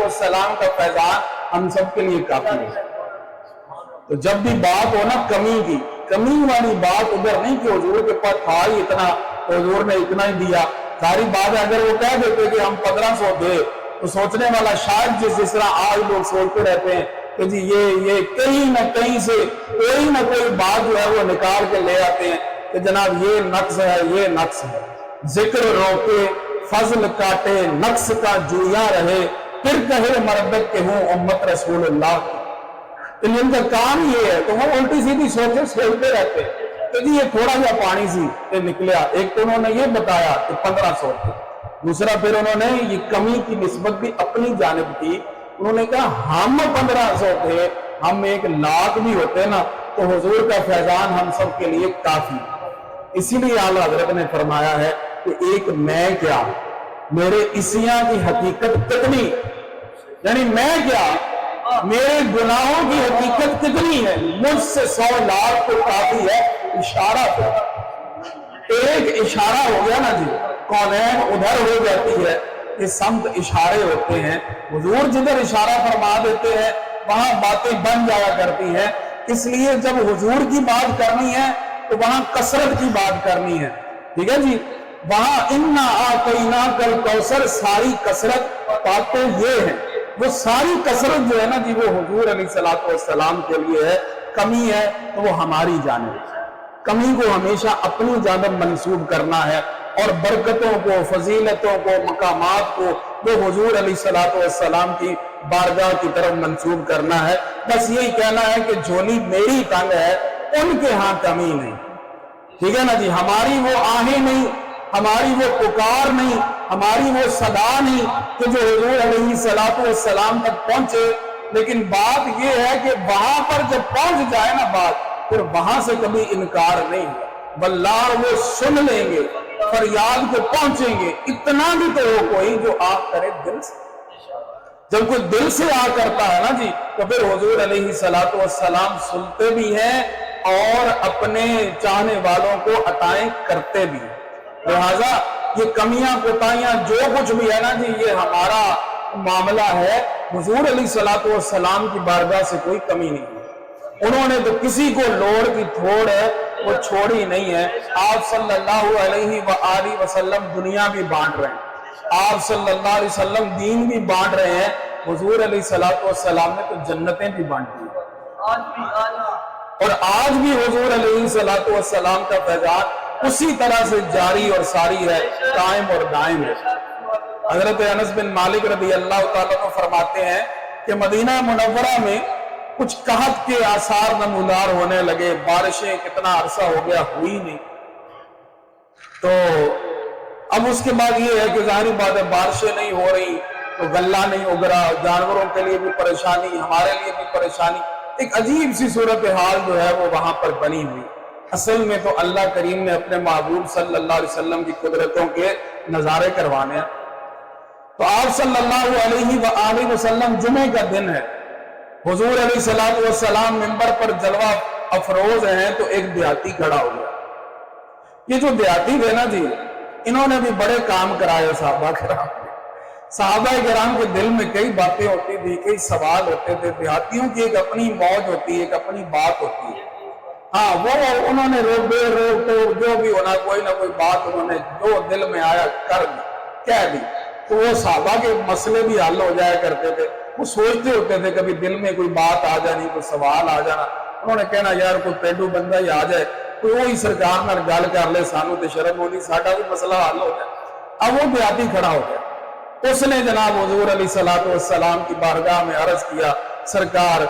S1: السلام کا فیضان ہم سب کے لیے کافی ہے. تو جب بھی بات ہو نا کمی کی, کمی والی بات ادھر نہیں کہ حضور کے پاس تھا ہی اتنا تو حضور نے اتنا ہی دیا. ساری بات ہے اگر وہ کہہ دیتے کہ ہم 1500 دے تو سوچنے والا شاید جس طرح آج لوگ سوچتے رہتے ہیں کہ جی یہ کہیں نہ کہیں سے کوئی نہ کوئی بات جو ہے وہ نکال کے لے آتے ہیں کہ جناب یہ نقص ہے, یہ نقص ہے. ذکر روکے فضل کاٹے نقص کا جویا رہے, پھر کہے مردت کہ ہوں امت رسول اللہ کی. ان کا کام یہ ہے. تو وہ الٹی سیدھی سوچتے رہتے ہیں کہ جی یہ تھوڑا سا پانی سی نکلیا. ایک تو انہوں نے یہ بتایا کہ 1500 تھے, دوسرا پھر انہوں نے یہ کمی کی نسبت بھی اپنی جانب کی. انہوں نے کہا ہم 1500 تھے, ہم 1,00,000 بھی ہوتے نا تو حضور کا فیضان ہم سب کے لیے کافی. اسی لیے اعلیٰ حضرت نے فرمایا ہے کہ ایک میں کیا, میرے عصیاں کی حقیقت کتنی, یعنی میں کیا, میرے گناہوں کی حقیقت کتنی ہے, مجھ سے 100,00,000 تو کافی ہے. اشارہ تو ایک اشارہ ہو گیا نا جی, کونین ادھر ہو جاتی ہے. یہ سمت اشارے ہوتے ہیں. حضور جدھر اشارہ فرما دیتے ہیں وہاں باتیں بن جایا کرتی ہیں. اس لیے جب حضور کی بات کرنی ہے تو وہاں کثرت کی بات کرنی ہے. ٹھیک ہے جی, وہاں انا اعطیناک الکوثر ساری کثرت باتیں یہ ہیں. وہ ساری کثرت جو ہے نا جی وہ حضور علیہ السلام کے لیے ہے. کمی ہے تو وہ ہماری جانب ہے. کمی کو ہمیشہ اپنی جانب منسوب کرنا ہے اور برکتوں کو, فضیلتوں کو, مقامات کو وہ حضور علیہ السلام کی بارگاہ کی طرف منسوب کرنا ہے. بس یہی کہنا ہے کہ جھولی میری تنگ ہے, ان کے ہاں کمی نہیں. ٹھیک ہے نا جی, ہماری وہ آہیں نہیں, ہماری وہ پکار نہیں, ہماری وہ صدا نہیں کہ جو حضور علیہ السلام تک پہنچے. لیکن بات یہ ہے کہ وہاں پر جب پہنچ جائے نا بات, پھر وہاں سے کبھی انکار نہیں ہوا. بلار وہ سن لیں گے, فریاد کو پہنچیں گے. اتنا بھی تو ہو کوئی جو آپ کرے دل سے. جب کوئی دل سے آ کرتا ہے نا جی تو پھر حضور علیہ السلام سنتے بھی ہیں اور اپنے چاہنے والوں کو عطائیں کرتے بھی ہیں. لہذا یہ کمیاں کوتاہیاں جو کچھ بھی ہے نا جی یہ ہمارا معاملہ ہے. حضور علیہ السلام کی بارگاہ سے کوئی کمی نہیں ہے. انہوں نے تو کسی کو لوڑ کی تھوڑ ہے وہ چھوڑی نہیں ہے. آپ صلی اللہ علیہ وآلہ وسلم دنیا بھی بانٹ رہے ہیں, آپ صلی اللہ علیہ وسلم دین بھی بانٹ رہے ہیں. حضور علیہ السلام نے تو جنتیں بھی بانٹی ہیں, اور آج بھی حضور علیہ السلام کا فیضان اسی طرح سے جاری اور ساری ہے, قائم اور دائم ہے. حضرت انس بن مالک رضی اللہ تعالیٰ کو فرماتے ہیں کہ مدینہ منورہ میں کچھ قحط کے آثار نمودار ہونے لگے. بارشیں کتنا عرصہ ہو گیا ہوئی نہیں. تو اب اس کے بعد یہ ہے کہ ظاہری بات ہے بارشیں نہیں ہو رہی تو غلہ نہیں اگ رہا, جانوروں کے لیے بھی پریشانی, ہمارے لیے بھی پریشانی. ایک عجیب سی صورتحال جو ہے وہ وہاں پر بنی ہوئی. اصل میں تو اللہ کریم نے اپنے محبوب صلی اللہ علیہ وسلم کی قدرتوں کے نظارے کروانے ہیں. تو آپ صلی اللہ علیہ وآلہ وسلم جمعے کا دن ہے, حضور علیہ السلام منبر پر جلوہ افروز ہیں تو ایک دیہاتی کھڑا ہو گیا. یہ جو دیہاتی تھے نا جی انہوں نے بھی بڑے کام کرائے صحابہ کرام. صحابہ کرام کے دل میں کئی باتیں ہوتی تھی, کئی سوال ہوتے تھے. دیہاتیوں کی ایک اپنی موج ہوتی ہے, ایک اپنی بات ہوتی ہے. ہاں وہ انہوں نے جو بھی ہونا کوئی نہ کوئی بات انہوں نے جو دل میں آیا کر دی, کہہ دی. تو وہ صحابہ کے مسئلے بھی حل ہو جایا کرتے تھے. وہ سوچتے ہوتے تھے کبھی دل میں کوئی بات آ جانی, کوئی سوال آ جانا. انہوں نے کہنا یار کوئی پینڈو بندہ ہی آ جائے, کوئی وہی سرکار نال گل کر لے, سانو تے شرم ہونی, ساڈا بھی مسئلہ حل ہو جائے. اب وہ دیہاتی کھڑا ہو گیا. اس نے جناب حضور علیہ السلام کی بارگاہ میں عرض کیا, سرکار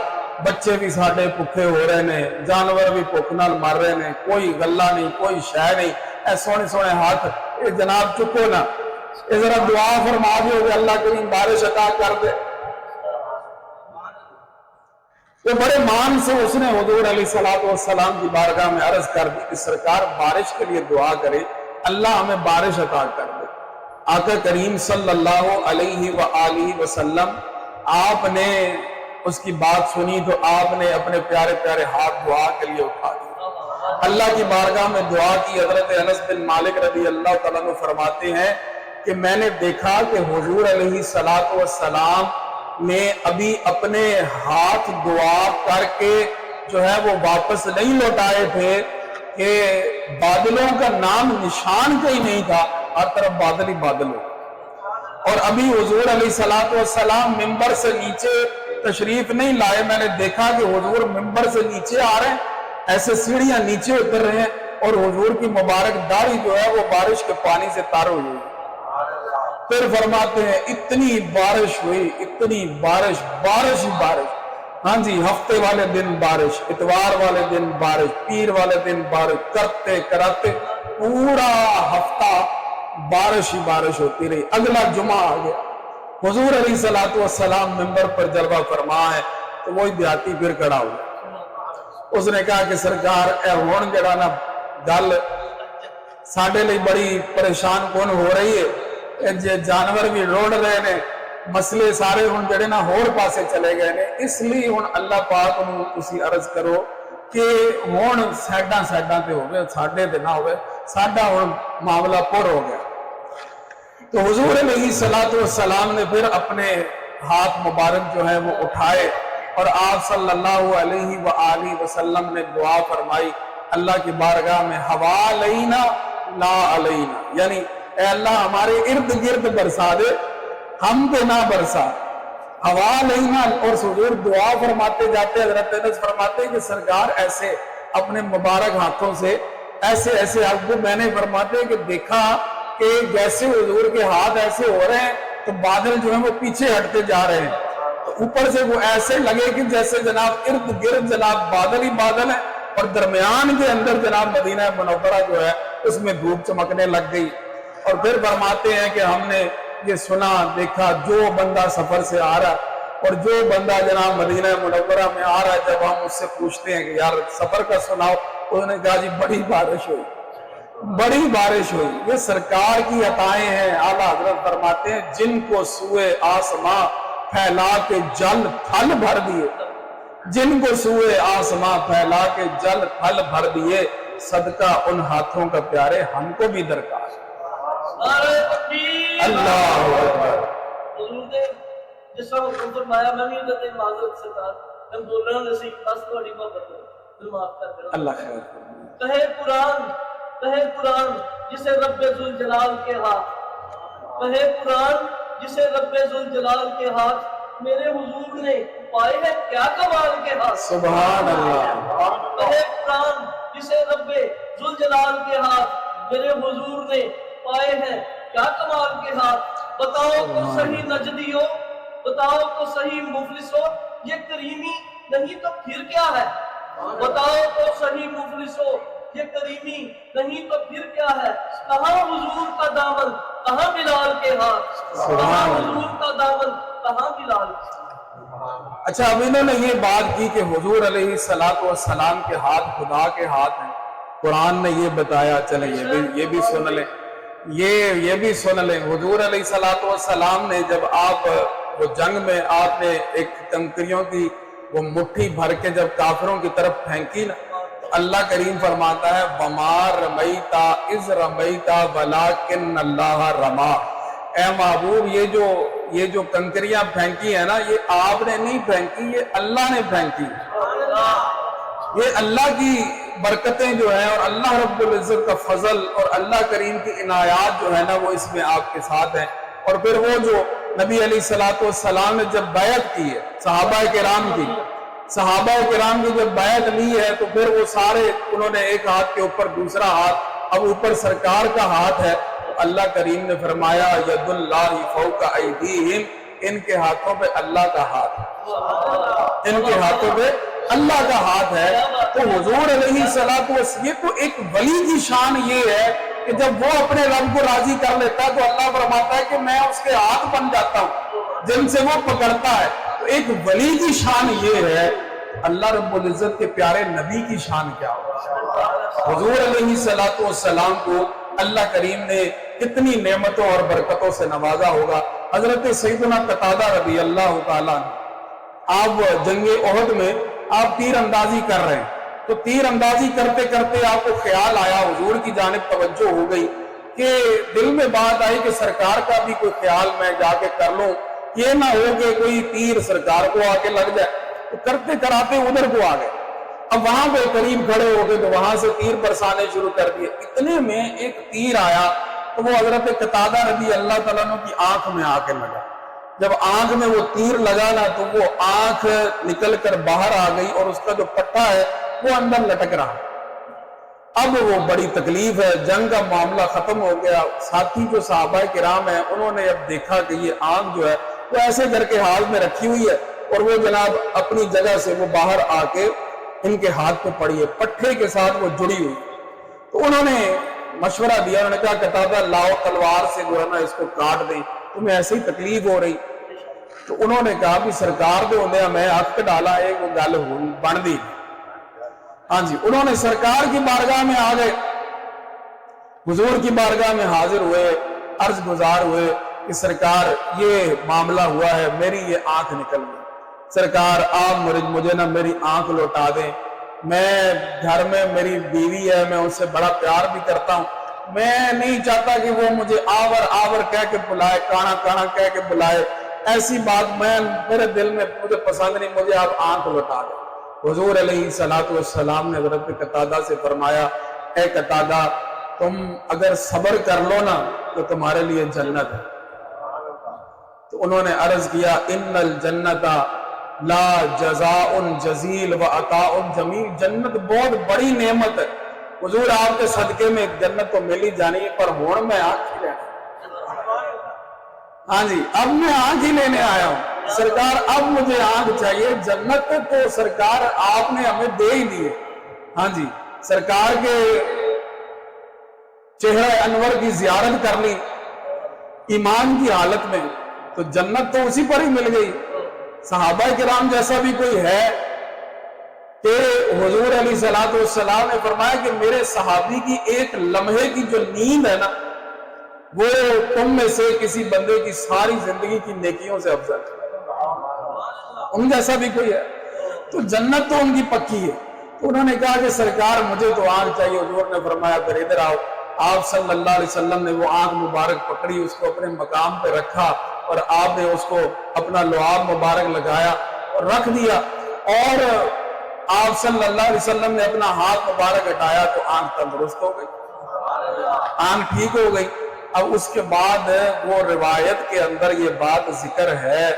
S1: بچے بھی ساڈے بھوکے ہو رہے نے, جانور بھی بھوک نال مر رہے نے, کوئی غلہ نہیں, کوئی شے نہیں. اے سونے سونے ہاتھ اے جناب چکو نا, اے ذرا دعا فرما دیو کہ اللہ کریم بارش عطا کر دے. تو بڑے مان سے اس نے حضور अलैहिस्सलाम की बारगाह में अर्ज कर दी कि सरकार बारिश के लिए दुआ करे, अल्लाह हमें बारिश अता कर दे। आका करीम सल्लल्लाहु अलैहि वसल्लम आपने उसकी बात सुनी तो आपने अपने प्यारे प्यारे हाथ दुआ के लिए उठा दिए, अल्लाह की बारगाह में दुआ की। हजरत अनस बिन मालिक रज़ी अल्लाह तआला अन्हु फरमाते हैं कि मैंने देखा कि हुजूर अलैहिस्सलाम ने अभी अपने हाथ दुआ करके जो है वो वापस नहीं लौटाए थे कि बादलों का नाम निशान कहीं नहीं था, हर तरफ बादल ही बादल हो। और अभी हुजूर अलैहिस्सलाम मिंबर से नीचे तशरीफ नहीं लाए, मैंने देखा कि हुजूर मिंबर से नीचे आ रहे हैं, ऐसे सीढ़ियां नीचे उतर रहे हैं और हुजूर की मुबारक दाढ़ी जो है वो बारिश के पानी से तर हुई। फिर फरमाते हैं इतनी बारिश हुई, इतनी बारिश, बारिश ही बारिश। हाँ जी, हफ्ते वाले दिन बारिश, इतवार वाले दिन बारिश, पीर वाले दिन बारिश, करते कराते पूरा हफ्ता बारिश ही बारिश होती रही। अगला जुमा आ गया, हुजूर अलैहिस्सलाम मिंबर पर जलवा फरमा है तो वही देहाती फिर खड़ा हुआ। उसने कहा कि सरकार ए हुण जड़ा ना गल साडे लई बड़ी परेशान कौन हो रही है, जे जानवर भी रोड़ रहे ने, मसले सारे हुण जड़े ना होर पासे चले गए ने, इसलिए हुण अल्लाह पाक नूं तुसीं अर्ज करो कि हुण साइडां साइडां ते होवे, साडे ते ना होवे, साडा हुण मामला पुर हो गया। तो हुजूर अलैहिस्सलाम ने फिर अपने हाथ मुबारक जो है वो उठाए और आप सल्लल्लाहु अलैहि वसल्लम ने दुआ फरमाई अल्लाह की बारगाह में, हवा अलैना ला अलैना, यानी ए अल्लाह हमारे इर्द गिर्द बरसा दे, हम पे ना बरसा, हवा अलैना। और हुजूर दुआ फरमाते जाते हजरत अनस फरमाते कि सरकार ऐसे अपने मुबारक हाथों से ऐसे ऐसे आपको मैंने फरमाते कि देखा कि जैसे हुजूर के हाथ ऐसे हो रहे हैं तो बादल जो है वो पीछे हटते जा रहे हैं, तो ऊपर से वो ऐसे लगे कि जैसे जनाब इर्द गिर्द जनाब बादल ही बादल है और दरमियान के अंदर जनाब मदीना मुनव्वरा जो है उसमें धूप चमकने लग गई। और फिर फरमाते हैं कि हमने ये सुना देखा, जो बंदा सफर से आ रहा और जो बंदा जनाब मदीना मुनव्वरा में आ रहा है, जब हम उससे पूछते हैं कि यार सफर का सुनाओ, उन्होंने कहा जी बड़ी बारिश हुई, बड़ी बारिश हुई। ये सरकार की अताएं हैं। आला हजरत फरमाते हैं जिनको सुए आसमां फैला के जल थल भर दिए, जिनको सुए आसमां फैला के जल थल भर दिए, सदका उन हाथों का प्यारे हमको भी दरकार। अल्लाह
S2: जिस तरह फरमाया मैं भी उधर माजरत से था, मैं बोल रहा हूं नसीब बस थोड़ी मोहब्बत है, माफ कर दो
S1: अल्लाह खैर।
S2: कहे कुरान जिसे रब्बे जुल जलाल के हाथ, कहे कुरान जिसे रब्बे जुल जलाल के हाथ, मेरे हुजूर ने पाए हैं क्या कमाल के हाथ। सुभान अल्लाह। कहे कुरान जिसे रब्बे जुल जलाल के हाथ, मेरे हुजूर ने पाए हैं क्या कमाल के हाथ। बताओ तो सही नजदियो, बताओ तो सही मुफलिसो, ये करीमी नहीं तो फिर क्या है। बताओ तो सही मुफलिसो, ये करीमी नहीं तो फिर क्या है। कहाँ हुजूर का दामन, कहाँ बिलाल के हाथ, कहाँ हुजूर का दामन, कहाँ बिलाल।
S1: अच्छा, अब इन्होंने ये बात की कि हुजूर अलैहिस्सलाम के हाथ खुदा के हाथ हैं, कुरान ने ये बताया, चले ये भी सुन लें, ये भी सुन लें। हुजूर अलैहिस्सलाम ने जब आप वो जंग में आपने एक कंकरियों की वो मुट्ठी भर के जब काफिरों की तरफ फेंकी ना, अल्लाह करीम फरमाता है वमार रमैता इज रमैता वलाकिन अल्लाह रमा। ए महबूब, ये जो कंकरियां फेंकी है ना, ये आपने नहीं फेंकी, ये अल्लाह ने फेंकी। ये अल्लाह की बरकतें जो है और अल्लाह रब्बुल इज्जत का फजल और अल्लाह करीम की इनायात जो है ना वो इसमें आपके साथ है। और फिर वो जो नबी अलैहिस्सलाम ने जब बैत की है सहाबा किराम की जब बैत ली है, तो फिर वो सारे उन्होंने एक हाथ के ऊपर दूसरा हाथ, अब ऊपर सरकार का हाथ है, तो अल्लाह करीम ने फरमाया यदुल्लाहि फौका अयदीहिम, इनके हाथों पे अल्लाह का हाथ है, इनके हाथों पे अल्लाह का हाथ है। तो हुजूर अलैहिस्सलाम, ये तो एक वली की शान ये है कि जब वो अपने रब को राजी कर लेता है तो अल्लाह फरमाता है कि मैं उसके हाथ बन जाता हूँ जिनसे वो पकड़ता है। तो एक वली की शान ये है अल्लाह रब्बुल इज्जत के प्यारे नबी की शान क्या होगी। हुजूर अलैहिस्सलातु वस्सलाम को अल्लाह करीम ने कितनी नेमतों और बरकतों से नवाजा होगा। हजरत सैयदना कतादा रज़ी अल्लाह तआला अन्हु, आप जंगे ओहद में आप तीर अंदाजी कर रहे हैं, तो तीर अंदाजी करते करते आपको ख्याल आया, हुजूर की जानिब तवज्जो हो गई कि दिल में बात आई कि सरकार का भी कोई ख्याल मैं जाके कर लूं, ये ना हो कि कोई तीर सरकार को आके लग जाए। तो करते कराते उधर को आ गए। अब वहां पे करीब खड़े हो गए तो वहां से तीर बरसाने शुरू कर दिए। इतने में एक तीर आया तो वो हजरत कतादा रज़ी अल्लाह तआला अन्हु की आंख में आके लगा। जब आंख में वो तीर लगा ना तो वो आंख निकल कर बाहर आ गई और उसका जो पट्टा है वो अंदर लटक रहा। अब वो बड़ी तकलीफ है, जंग का मामला खत्म हो गया। साथी जो सहाबा किराम है उन्होंने अब देखा कि ये आंख जो है वो ऐसे करके हाथ में रखी हुई है और वो जनाब अपनी जगह से वो बाहर आके इनके हाथ पे पड़ी है, पट्टे के साथ वो जुड़ी हुई। तो उन्होंने मशवरा दिया, उन्होंने कहा कतादा लाओ तलवार से जो है ना इसको काट दें, तुम्हें ऐसे ही तकलीफ हो रही। तो उन्होंने कहा कि सरकार दे होंदे मैं हक डाला एक गल बन दी। हाँ जी, उन्होंने सरकार की बारगाह में आ गए, हुजूर की बारगाह में हाजिर हुए, अर्ज गुजार हुए कि सरकार ये मामला हुआ है, मेरी ये आंख निकल गई, सरकार आप मुझे ना मेरी आंख लौटा दें। मैं घर में मेरी बीवी है, मैं उससे बड़ा प्यार भी करता हूं, मैं नहीं चाहता कि वो मुझे आवर आवर कह के बुलाए, काना काना कह के बुलाए, ऐसी बात मैं मेरे दिल में मुझे पसंद नहीं, मुझे आप आंख लौटा दें। हुजूर अलैहिस्सलातु वस्सलाम ने हज़रत कतादा से फरमाया, ए कतादा तुम अगर सब्र कर लो ना तो तुम्हारे लिए जन्नत है। तो उन्होंने अर्ज किया, इन्नल जन्नता ला जज़ाउन जज़ील व अताउन जमील, जन्नत बहुत बड़ी नेमत है। हुजूर आपके सदके में जन्नत तो मिल ही जानी है, पर होड़ में आंख ही लेना। हाँ जी, अब मैं आंख ही लेने आया हूं सरकार, अब मुझे आंख चाहिए। जन्नत तो सरकार आपने हमें दे ही दी है। हाँ जी, सरकार के चेहरा अनवर की जियारत कर ली ईमान की हालत में, तो जन्नत तो उसी पर ही मिल गई। सहाबा किराम जैसा भी कोई है कि हुजूर अलैहिस्सलातु वस्सलाम ने फरमाया कि मेरे सहाबी की एक लम्हे की जो नींद है ना वो तुम में से किसी बंदे की सारी जिंदगी की नेकियों से अफजल है। उन जैसा भी कोई है तो जन्नत तो उनकी पक्की है। तो उन्होंने कहा कि सरकार मुझे तो आंख चाहिए। हुजूर ने फरमाया फिर इधर आओ। आप सल्लल्लाहु अलैहि वसल्लम ने वो आंख मुबारक पकड़ी, उसको अपने मकाम पे रखा और आपने उसको अपना लुआब मुबारक लगाया और रख दिया, और आप सल्लल्लाहु अलैहि वसल्लम ने अपना हाथ मुबारक हटाया तो आंख तंदुरुस्त हो गई, आंख ठीक हो गई। अब उसके बाद वो रिवायत के अंदर ये बात जिक्र है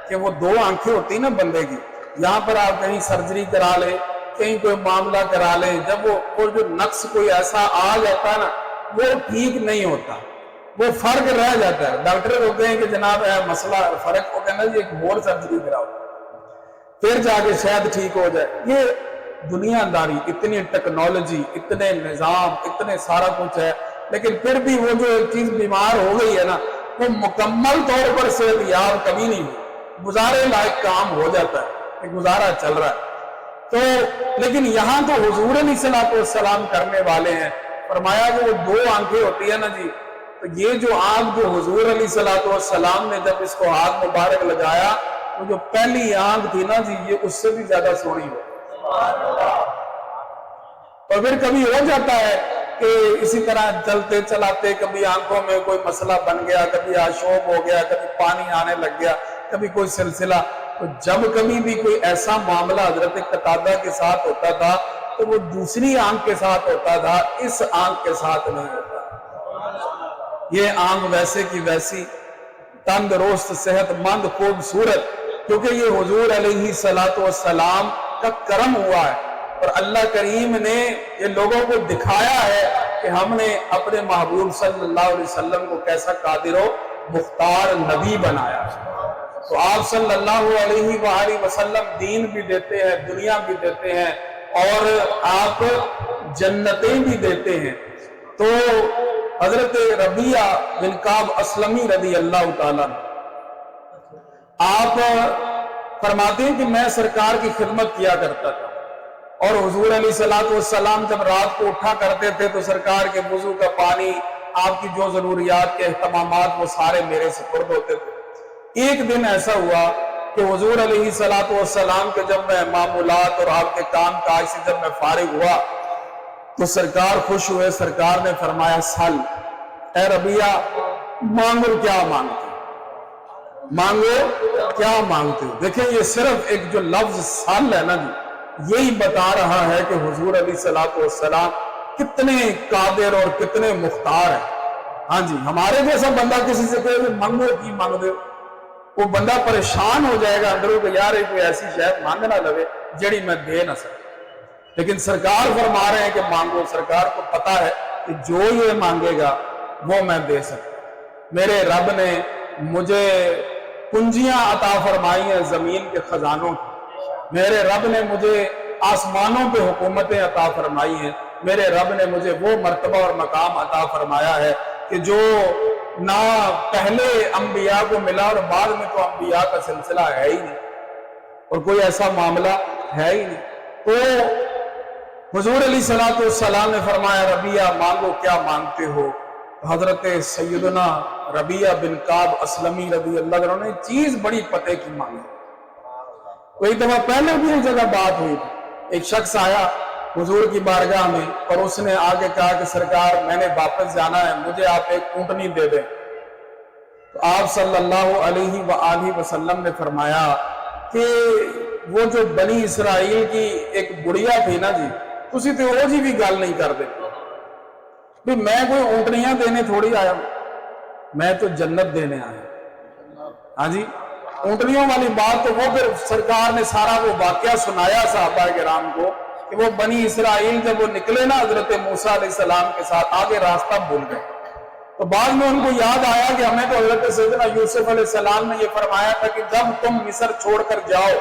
S1: कि वो दो आंखें होती ना बंदे की, यहाँ पर आप कहीं सर्जरी करा ले, कहीं कोई मामला करा ले, जब वो जो नक्स कोई ऐसा आ जाता है ना वो ठीक नहीं होता, वो फर्क रह जाता है। डॉक्टर होते हैं कि जनाब है मसला फर्क, वो कहना जी एक और सर्जरी कराओ फिर जाके शायद ठीक हो जाए। ये दुनियादारी, इतनी टेक्नोलॉजी, इतने निजाम, इतने सारा कुछ है, लेकिन फिर भी वो जो एक चीज बीमार हो गई है ना वो मुकम्मल तौर पर सेहतयाब कभी नहीं हुई, गुजारे लायक काम हो जाता है, गुजारा चल रहा है। तो लेकिन यहाँ तो हुजूर अलैहिस्सलातु वस्सलाम करने वाले हैं। फरमाया कि वो दो आंखें होती है ना जी, तो ये जो आंख जो हुजूर अलैहिस्सलातु वस्सलाम ने जब इसको हाथ मुबारक लगाया तो जो पहली आंख थी ना जी ये उससे भी ज्यादा सोनी हो। और फिर कभी हो जाता है कि इसी तरह चलते चलाते कभी आंखों में कोई मसला बन गया, कभी आशोब हो गया, कभी पानी आने लग गया, कभी कोई सिलसिला, तो जब कभी भी कोई ऐसा मामला हजरत कतादा के साथ होता था तो वो दूसरी आंख के साथ होता था, इस आंख के साथ नहीं होता। ये आंख वैसे की वैसी तंदुरुस्त, सेहतमंद, खूबसूरत, क्योंकि ये हुजूर अलैहिस्सलातु वस्सलाम का करम हुआ है और अल्लाह करीम ने ये लोगों को दिखाया है कि हमने अपने महबूब सल्लल्लाहु अलैहि वसल्लम को कैसा कादिर व मुख्तार नबी बनाया। तो आप सल्लल्लाहु अलैहि वसल्लम दीन भी देते हैं, दुनिया भी देते हैं और आप जन्नतें भी देते हैं। तो हजरत रबिया बिन काब असलमी रज़ी अल्लाह ताला आप फरमाते हैं कि मैं सरकार की खिदमत किया करता था, और हुजूर अलैहिस्सलाम जब रात को उठा करते थे तो सरकार के वुजू का पानी, आपकी जो जरूरियात के अहतमामात, वो सारे मेरे सुपुर्द होते थे। एक दिन ऐसा हुआ कि हुजूर अलैहिस्सलाम के जब मैं मामूलात और आपके काम काज से जब मैं फारिग हुआ तो सरकार खुश हुए। सरकार ने फरमाया, सल ए रबिया, मांगो क्या मांगते हो, मांगो क्या मांगते हो। देखिए ये सिर्फ एक जो लफ्ज सल है ना जी, यही बता रहा है कि हुजूर अलैहिस्सलाम कितने कादिर और कितने मुख्तार हैं। हाँ जी, हमारे जैसा बंदा किसी से कहे मांगो की मांग दो, वो बंदा परेशान हो जाएगा अंदरों के, यार कोई ऐसी शायद मांग ना लगे जड़ी मैं दे ना सकता। लेकिन सरकार फरमा रहे हैं कि मांगो। सरकार को पता है कि जो ये मांगेगा वो मैं दे सकता। मेरे रब ने मुझे कुंजियां अता फरमाई हैं जमीन के खजानों की, मेरे रब ने मुझे आसमानों पे हुकूमतें अता फरमाई हैं, मेरे रब ने मुझे वो मर्तबा और मकाम अता फरमाया है कि जो ना पहले अंबिया को मिला और बाद में तो अंबिया का सिलसिला है ही नहीं, और कोई ऐसा मामला है ही नहीं। तो हुजूर अलैहिस्सलाम ने फरमाया, रबिया मांगो क्या मांगते हो। हजरत सैयदना रबिया बिन काब असलमी रदी अल्लाह अन्हु ने चीज बड़ी पते की मांगी। कोई दफा पहले भी एक जगह बात हुई, एक शख्स आया हुजूर की बारगाह में और उसने आगे कहा कि सरकार मैंने वापस जाना है, मुझे आप एक ऊंटनी दे दें। तो आप सल्लल्लाहु अलैहि वसल्लम ने फरमाया कि वो जो बनी इसराइल की एक बुढ़िया थी ना जी, तुसी तो वो जी भी गल नहीं कर दे भी मैं कोई ऊंटनियां देने थोड़ी आया, मैं तो जन्नत देने आया। हाँ जी, ऊंटनियों वाली बात तो वो फिर सरकार ने सारा वो वाकया सुनाया सहाबा किराम को कि वो बनी इसराइल जब वो निकले ना हजरत मूसा अलैहिस्सलाम के साथ, आगे रास्ता भूल गए। तो बाद में उनको याद आया कि हमें तो हजरत सैयदना यूसुफ अलैहिस्सलाम ने ये फरमाया था कि जब तुम मिस्र छोड़कर जाओ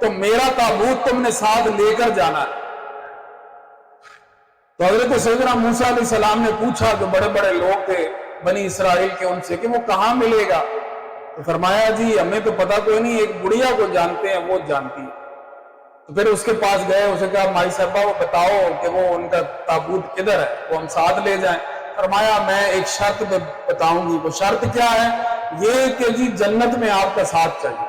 S1: तो मेरा ताबूत तुमने साथ लेकर जाना है। तो हजरत सैयदना मूसा अलैहिस्सलाम ने पूछा, जो बड़े बड़े लोग थे बनी इसराइल के, उनसे कि वो कहाँ मिलेगा। तो फरमाया, जी हमें तो पता कोई नहीं, एक बुढ़िया को जानते हैं, वो जानती है। तो फिर उसके पास गए, उसे कहा माई साहबा वो बताओ कि वो उनका ताबूत किधर है, वो हम साथ ले जाएं। फरमाया मैं एक शर्त बताऊंगी। वो शर्त क्या है, ये कि जी जन्नत में आपका साथ चाहिए।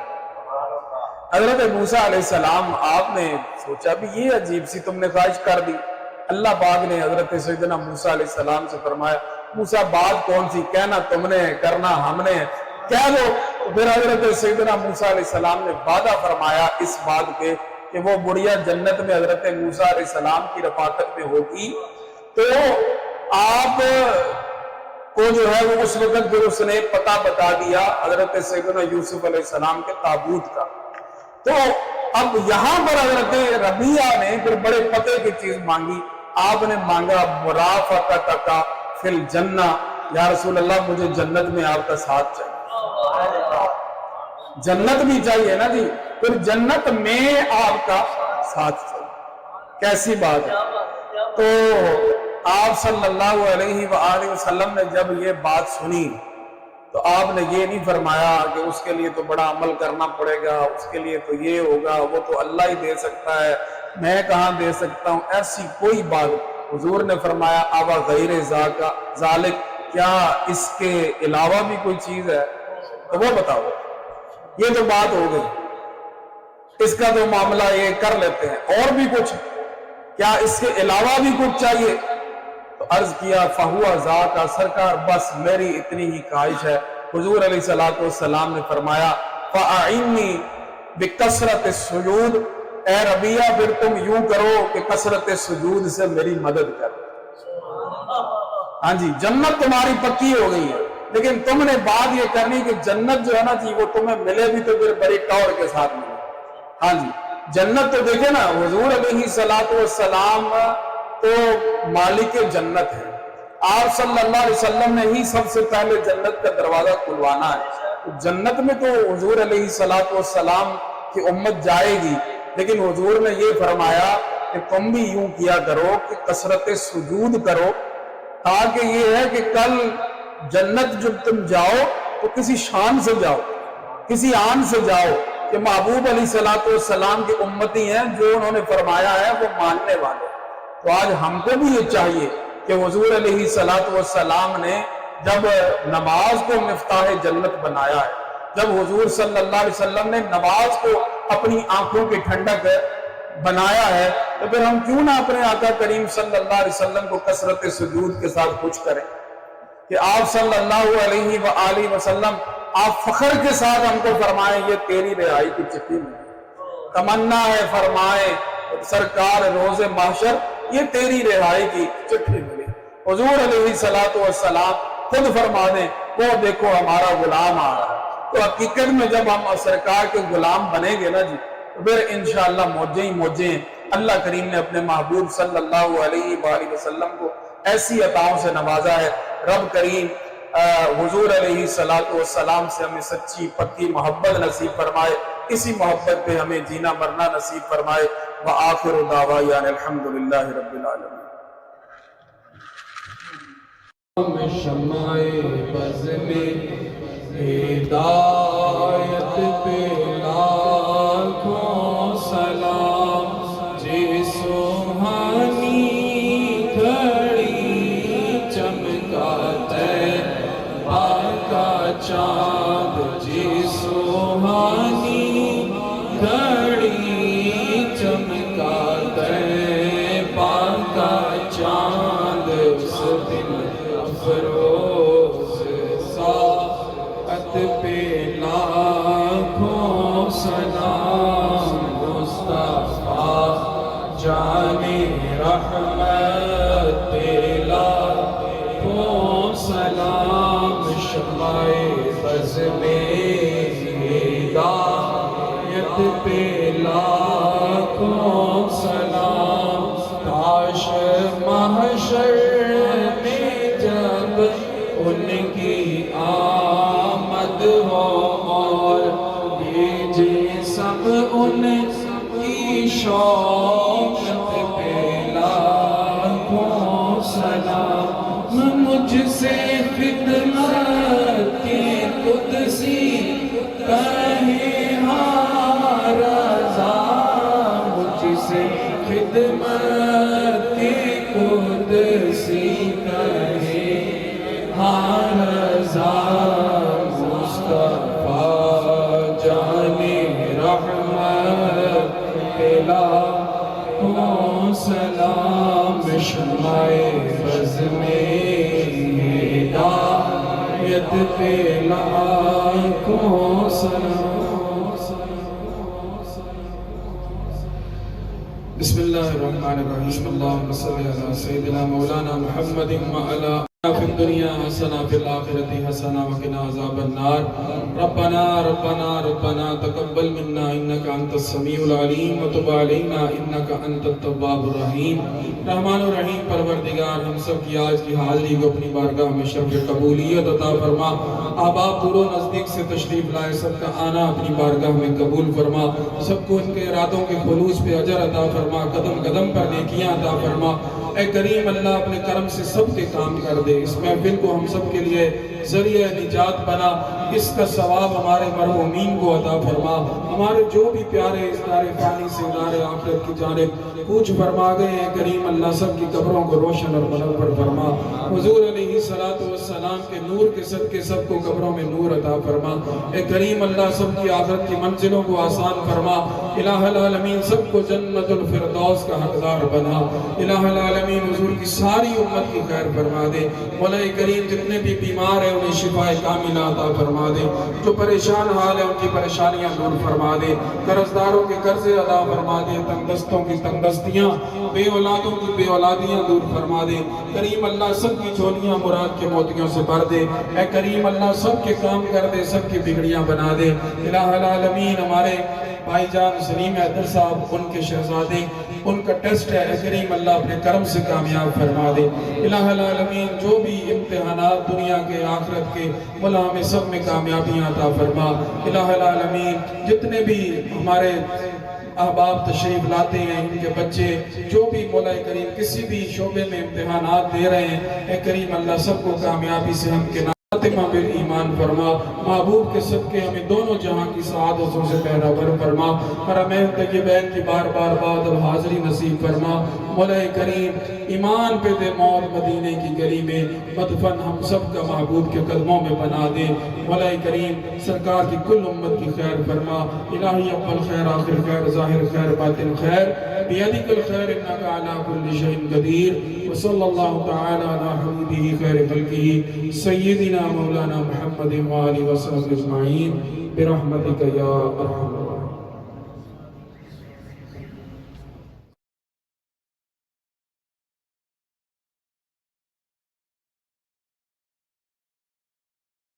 S1: हजरत मूसा अलैहिस्सलाम, आपने सोचा भी ये अजीब सी तुमने ख्वाहिश कर दी। अल्लाह पाक ने हजरत सैयदना मूसा अलैहिस्सलाम से फरमाया, मूसा बात कौन सी, कहना तुमने करना हमने, कह दो। तो फिर हजरत सैयदना मूसा अलैहिस्सलाम ने वादा फरमाया इस बात के कि वो बुढ़िया जन्नत में हजरत मूसा अलैहिस्सलाम की रफाकत में होगी। तो आप को जो है वो उस वक्त फिर उसने पता बता दिया हजरत सैयदना यूसुफ अलैहिस्सलाम के ताबूत का। तो अब यहां पर हजरत रबिया ने फिर बड़े पते की चीज मांगी। आपने मांगा मुराफका फिल जन्ना, या रसूल अल्लाह मुझे जन्नत में आपका साथ चाहिए। जन्नत भी चाहिए ना जी, फिर जन्नत में आपका साथ चाहिए, कैसी बात है। तो आप सल्लल्लाहु अलैहि वसल्लम ने जब ये बात सुनी तो आपने ये नहीं फरमाया कि उसके लिए तो बड़ा अमल करना पड़ेगा, उसके लिए तो ये होगा, वो तो अल्लाह ही दे सकता है, मैं कहाँ दे सकता हूँ, ऐसी कोई बात। हुजूर ने फरमाया आवा गैर जालिक, क्या इसके अलावा भी कोई चीज है तो वो बताओ। ये तो बात हो गई, इसका तो मामला ये कर लेते हैं, और भी कुछ, क्या इसके अलावा भी कुछ चाहिए। तो अर्ज किया फहुआ ज़ाका, सरकार बस मेरी इतनी ही ख्वाहिश है। हुजूर अलैहिस्सलातु वस्सलाम ने फरमाया फ़अइन्नी बिकसरत सुजूद, ए रबिया फिर तुम यूं करो कि कसरत सुजूद से मेरी मदद करो। हाँ जी, जन्नत तुम्हारी पक्की हो गई है, लेकिन तुमने बात ये करनी कि जन्नत जो है ना जी वो तुम्हें मिले भी तो फिर बड़ी टौर के साथ मिले। हाँ जी, जन्नत तो देखे ना, हुजूर अलैहिस्सलातु वस्सलाम तो मालिक जन्नत है, आप सल्लल्लाहु अलैहि वसल्लम ने ही सबसे पहले जन्नत का दरवाजा खुलवाना है। तो जन्नत में तो हुजूर अलैहिस्सलातु वस्सलाम की उम्मत जाएगी, लेकिन हुजूर ने ये फरमाया कि तुम भी यूं किया करो कि कसरत सुजूद करो, ताकि ये है कि कल जन्नत जब तुम जाओ तो किसी शान से जाओ, किसी आन से जाओ, کہ محبوب علیہ السلام کی امتی ہیں، جو انہوں نے فرمایا ہے وہ ماننے والے۔ تو آج ہم کو بھی یہ چاہیے کہ حضور علیہ السلام نے جب نماز کو مفتاح جنت بنایا ہے، جب حضور صلی اللہ علیہ وسلم نے نماز کو اپنی آنکھوں کی ٹھنڈک بنایا ہے، تو پھر ہم کیوں نہ اپنے آقا کریم صلی اللہ علیہ وسلم کو کثرت سجود کے ساتھ خوش کریں کہ آپ صلی اللہ علیہ وآلہ وسلم آپ فخر کے ساتھ ہم کو فرمائیں یہ تیری رہائی کی چٹھی میں تمنا ہے، فرمائیں سرکار روز محشر یہ تیری رہائی کی چٹھی ملی۔ حضور علیہ السلام خود فرما دیں وہ دیکھو ہمارا غلام آ رہا ہے۔ تو حقیقت میں جب ہم سرکار کے غلام بنیں گے نا جی، تو پھر انشاءاللہ موجیں ہی موجیں ہیں۔ اللہ کریم نے اپنے محبوب صلی اللہ علیہ وآلہ وسلم کو ایسی عطاؤں سے نوازا ہے۔ رب کریم حضور علیہ السلام سے ہمیں سچی پکی محبت نصیب فرمائے، اسی محبت پہ ہمیں جینا مرنا نصیب فرمائے۔ وآخر دعوانا الحمدللہ رب العالمین۔
S3: شمع بز میں ہدایت پہ لاکھوں سلام، جی سوہانی گھڑی چمکاتا کا چاند، جی سوہانی گھڑی چمکاتا کا چاند، اس دن افروز ساعت پہ لاکھوں سلام، مصطفیٰ جان رحمت پہ لاکھوں سلام، شمع بز میں ہدایت پہ لاکھوں سلام، کاش محشر ان کی آمد ہو اور یہ جسم ان کی شوقت پہ لاکھوں سلام، مجھ سے خدمت کے قدسی کہے ہاں رضا، مجھ سے خدمت کے قدسی کہے ہاں رضا، مصطفیٰ جان رحمت پہ لاکھوں سلام، شمع بز میں ہدایت پہ لاکھوں سلام۔ بسم اللہ الرحمن الرحیم، اللہم صلی علی سیدنا مولانا محمد وعلی فی الدنیا حسنہ فی الآخرۃ حسنہ وقنا عذاب النار، ربنا ربنا ربنا تقبل منا انک انت السمیع العلیم وتب علینا انک انت التواب الرحیم۔ رحمان الرحیم پروردگار ہم سب کی آج کی حاضری کو اپنی بارگاہ میں شرف قبولیت عطا فرما، احباب دور و نزدیک سے تشریف لائے سب کا آنا اپنی بارگاہ میں قبول فرما، سب کو ان کے ارادوں کے خلوص پہ اجر عطا فرما، قدم قدم پر نیکیاں عطا فرما۔ اے کریم اللہ اپنے کرم سے سب کے کام کر دے، اس محفل کو ہم سب کے لیے ذریعہ نجات بنا، اس کا ثواب ہمارے مرحومین کو عطا فرما، ہمارے جو بھی پیارے اس دار فانی سے دار آخرت کی جانب کوچ فرما گئے ہیں کریم اللہ سب کی قبروں کو روشن اور منور فرما، حضور علیہ السلام کے نور کے صدقے سب کو قبروں میں نور عطا فرما، اے کریم اللہ سب کی آخرت کی منزلوں کو آسان فرما، الہ العالمین سب کو جنت الفردوس کا حقدار بنا، الہ العالمین حضور کی ساری امت کی خیر فرما دے، مولا کریم جتنے بھی بیمار ہیں انہیں شفا کاملہ عطا فرما دے، جو پریشان حال ہے ان کی پریشانیاں دور فرما دے، قرضداروں کے قرض ادا فرما دے، تنگ دستوں کی تنگ دستیاں، بے اولادوں کی بے اولادیاں دور فرما دے، کریم اللہ سب کی جھولیاں مراد کے موتیوں سے بھر دے، اے کریم اللہ سب کے کام کر دے، سب کی بگڑیاں بنا دے، الہ العالمین ہمارے بھائی جان سلیم حیدر صاحب ان کے شہزادے ان کا ٹیسٹ ہے، اے کریم اللہ اپنے کرم سے کامیاب فرما دے، الہ العالمین جو بھی امتحانات دنیا کے آخرت کے مولا ہمیں سب میں کامیابیاں عطا فرما، الہ العالمین جتنے بھی ہمارے احباب تشریف لاتے ہیں ان کے بچے جو بھی مولا کریم کسی بھی شعبے میں امتحانات دے رہے ہیں، اے کریم اللہ سب کو کامیابی سے ہم کے خاتمہ بالایمان فرما، محبوب کے صدقے ہمیں دونوں جہاں کی سعادتوں سے بہرہ فرما، حرمین طیبین کی بار بار بعد اب حاضری نصیب فرما۔ مولا کریم ایمان پہ دے موت مدینے کی گلی میں مدفن ہم سب کا محبوب کے قدموں میں بنا دے۔ مولا کریم سرکار کی کل امت کی خیر فرما، الہی اول خیر آخر خیر ظاہر خیر باطن خیر، بیدک الخیر انکا علی کل شیء قدیر، وصلی اللہ تعالی علی حبیبہ خیر خلقہ سیدنا مولانا محمد وآلہ وسلم اجمعین برحمتک یا ارحم